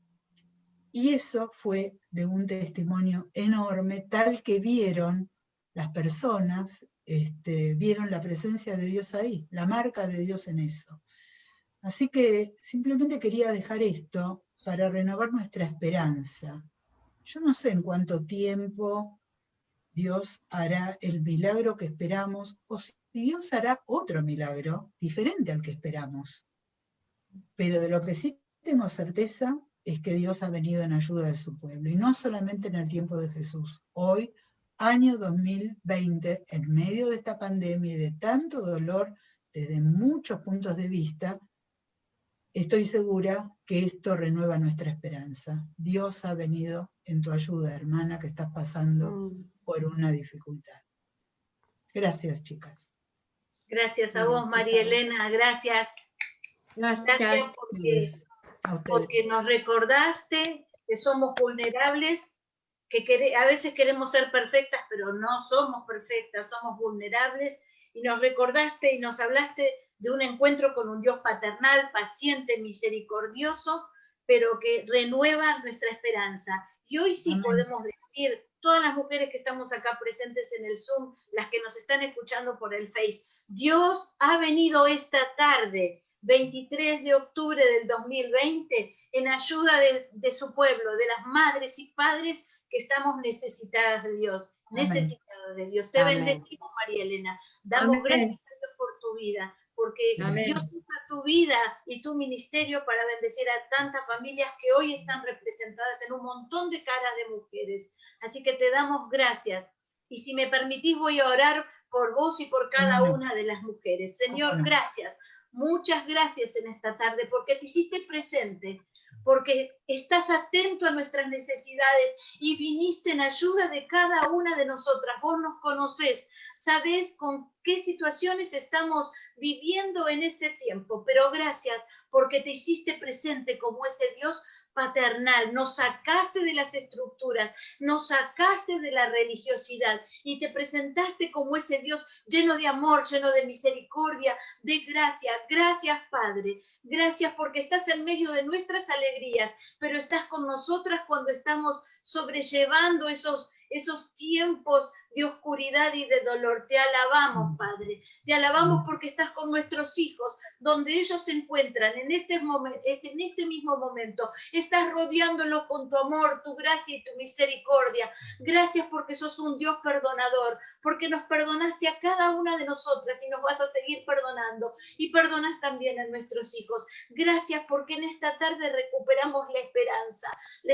Y eso fue de un testimonio enorme, tal que vieron las personas, vieron la presencia de Dios ahí, la marca de Dios en eso. Así que simplemente quería dejar esto para renovar nuestra esperanza. Yo no sé en cuánto tiempo Dios hará el milagro que esperamos, o si Dios hará otro milagro diferente al que esperamos. Pero de lo que sí tengo certeza es que Dios ha venido en ayuda de su pueblo, y no solamente en el tiempo de Jesús. Hoy, año 2020, en medio de esta pandemia y de tanto dolor desde muchos puntos de vista, estoy segura que esto renueva nuestra esperanza. Dios ha venido en tu ayuda, hermana, que estás pasando por una dificultad. Gracias, chicas. Gracias a vos, María Elena, gracias. Gracias porque nos recordaste que somos vulnerables, que a veces queremos ser perfectas, pero no somos perfectas, somos vulnerables, y nos recordaste y nos hablaste de un encuentro con un Dios paternal, paciente, misericordioso, pero que renueva nuestra esperanza. Y hoy sí podemos decir, todas las mujeres que estamos acá presentes en el Zoom, las que nos están escuchando por el Face, Dios ha venido esta tarde, 23 de octubre del 2020, en ayuda de su pueblo, de las madres y padres que estamos necesitadas de Dios, necesitadas de Dios. Te bendecimos, María Elena. Damos gracias a Dios por tu vida, porque Dios usa tu vida y tu ministerio para bendecir a tantas familias que hoy están representadas en un montón de caras de mujeres. Así que te damos gracias. Y si me permitís, voy a orar por vos y por cada una de las mujeres. Señor, gracias. Muchas gracias en esta tarde, porque te hiciste presente, porque estás atento a nuestras necesidades y viniste en ayuda de cada una de nosotras. Vos nos conocés, sabés con qué situaciones estamos viviendo en este tiempo, pero gracias porque te hiciste presente como ese Dios paternal, nos sacaste de las estructuras, nos sacaste de la religiosidad y te presentaste como ese Dios lleno de amor, lleno de misericordia, de gracia. Gracias, Padre. Gracias porque estás en medio de nuestras alegrías, pero estás con nosotras cuando estamos sobrellevando esos tiempos de oscuridad y de dolor. Te alabamos, Padre. Te alabamos porque estás con nuestros hijos, donde ellos se encuentran en este mismo momento. Estás rodeándolos con tu amor, tu gracia y tu misericordia. Gracias porque sos un Dios perdonador, porque nos perdonaste a cada una de nosotras y nos vas a seguir perdonando. Y perdonas también a nuestros hijos. Gracias porque en esta tarde recuperamos la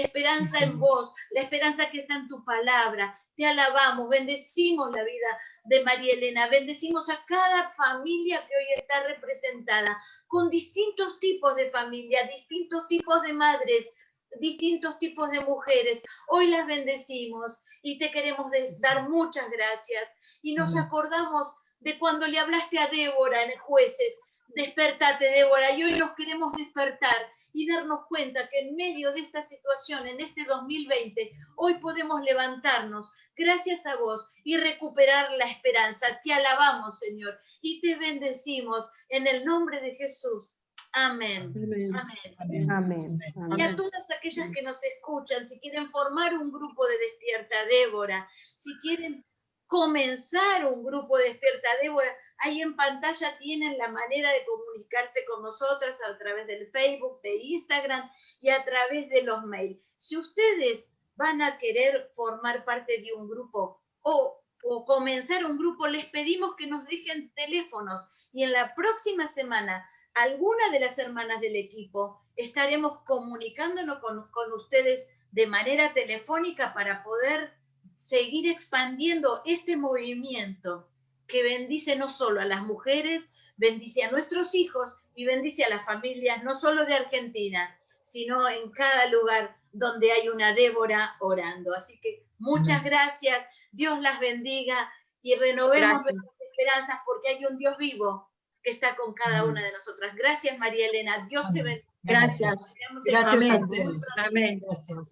esperanza en vos, la esperanza que está en tu palabra. Te alabamos, bendecimos la vida de María Elena, bendecimos a cada familia que hoy está representada, con distintos tipos de familia, distintos tipos de madres, distintos tipos de mujeres. Hoy las bendecimos y te queremos dar muchas gracias. Y nos acordamos de cuando le hablaste a Débora en Jueces. Despertate, Débora, y hoy nos queremos despertar y darnos cuenta que en medio de esta situación, en este 2020, hoy podemos levantarnos gracias a vos y recuperar la esperanza. Te alabamos, Señor, y te bendecimos en el nombre de Jesús. Amén. Amén. Amén. Y a todas aquellas que nos escuchan, si quieren formar un grupo de Despierta Débora, si quieren comenzar un grupo de Despierta Débora, ahí en pantalla tienen la manera de comunicarse con nosotras a través del Facebook, de Instagram y a través de los mails. Si ustedes van a querer formar parte de un grupo o comenzar un grupo, les pedimos que nos dejen teléfonos y en la próxima semana alguna de las hermanas del equipo estaremos comunicándonos con ustedes de manera telefónica para poder seguir expandiendo este movimiento que bendice no solo a las mujeres, bendice a nuestros hijos y bendice a las familias, no solo de Argentina, sino en cada lugar donde hay una Débora orando. Así que muchas gracias, Dios las bendiga y renovemos nuestras esperanzas porque hay un Dios vivo que está con cada una de nosotras. Gracias, María Elena. Dios te bendiga. Gracias. Gracias a ustedes. Amén.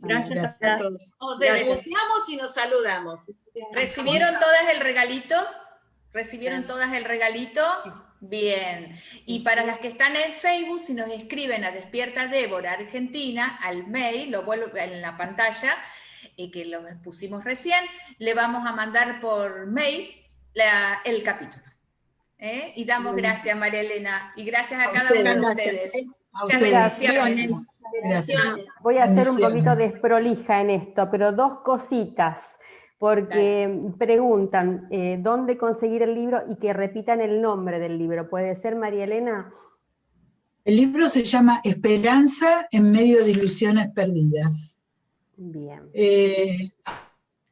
Gracias a todos. Nos denunciamos y nos saludamos. ¿Recibieron todas el regalito? ¿Recibieron todas el regalito? Bien. Y para las que están en Facebook, si nos escriben a Despierta Débora Argentina, al mail, lo vuelvo en la pantalla, que lo pusimos recién, le vamos a mandar por mail el capítulo. Y damos gracias, María Elena, y gracias a cada uno de ustedes. Muchas bendiciones. Gracias. Voy a ser un poquito desprolija en esto, pero dos cositas, porque preguntan dónde conseguir el libro y que repitan el nombre del libro. ¿Puede ser, María Elena? El libro se llama Esperanza en medio de ilusiones perdidas. Bien.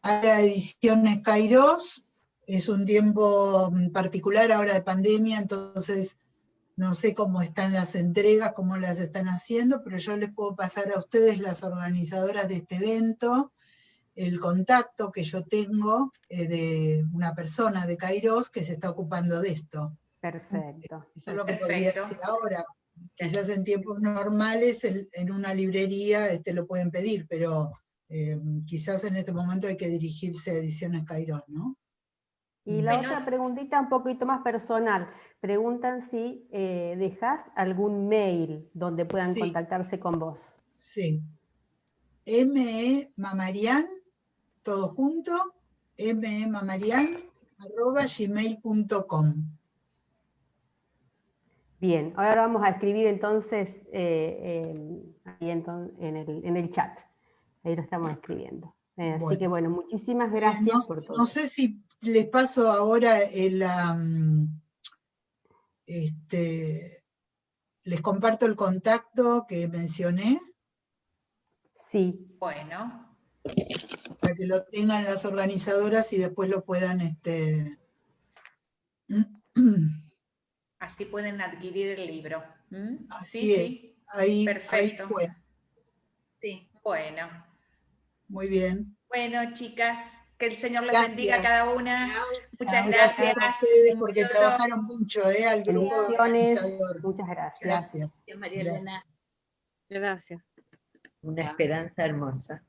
A la ediciones Kairos, es un tiempo particular ahora de pandemia, entonces no sé cómo están las entregas, cómo las están haciendo, pero yo les puedo pasar a ustedes, las organizadoras de este evento, el contacto que yo tengo de una persona de Kairos que se está ocupando de esto. Perfecto. Eso es lo que podría decir ahora. Quizás en tiempos normales en una librería lo pueden pedir, pero quizás en este momento hay que dirigirse a Ediciones Kairos, ¿no? Y la otra preguntita un poquito más personal. Preguntan si dejas algún mail donde puedan contactarse con vos. Sí. memamarian, todo junto, memamarian@gmail.com. Bien, ahora vamos a escribir entonces ahí en el chat. Ahí lo estamos escribiendo. Así que bueno, muchísimas gracias por todo. No sé si les paso ahora les comparto el contacto que mencioné. Sí. Bueno. Para que lo tengan las organizadoras y después lo puedan Así pueden adquirir el libro. Así es. Ahí, perfecto. Ahí fue. Sí. Bueno. Muy bien. Bueno, chicas, que el Señor les bendiga a cada una. Muchas gracias a ustedes porque trabajaron mucho, al grupo organizador. Muchas gracias. Gracias. María Elena. Gracias. Una esperanza hermosa.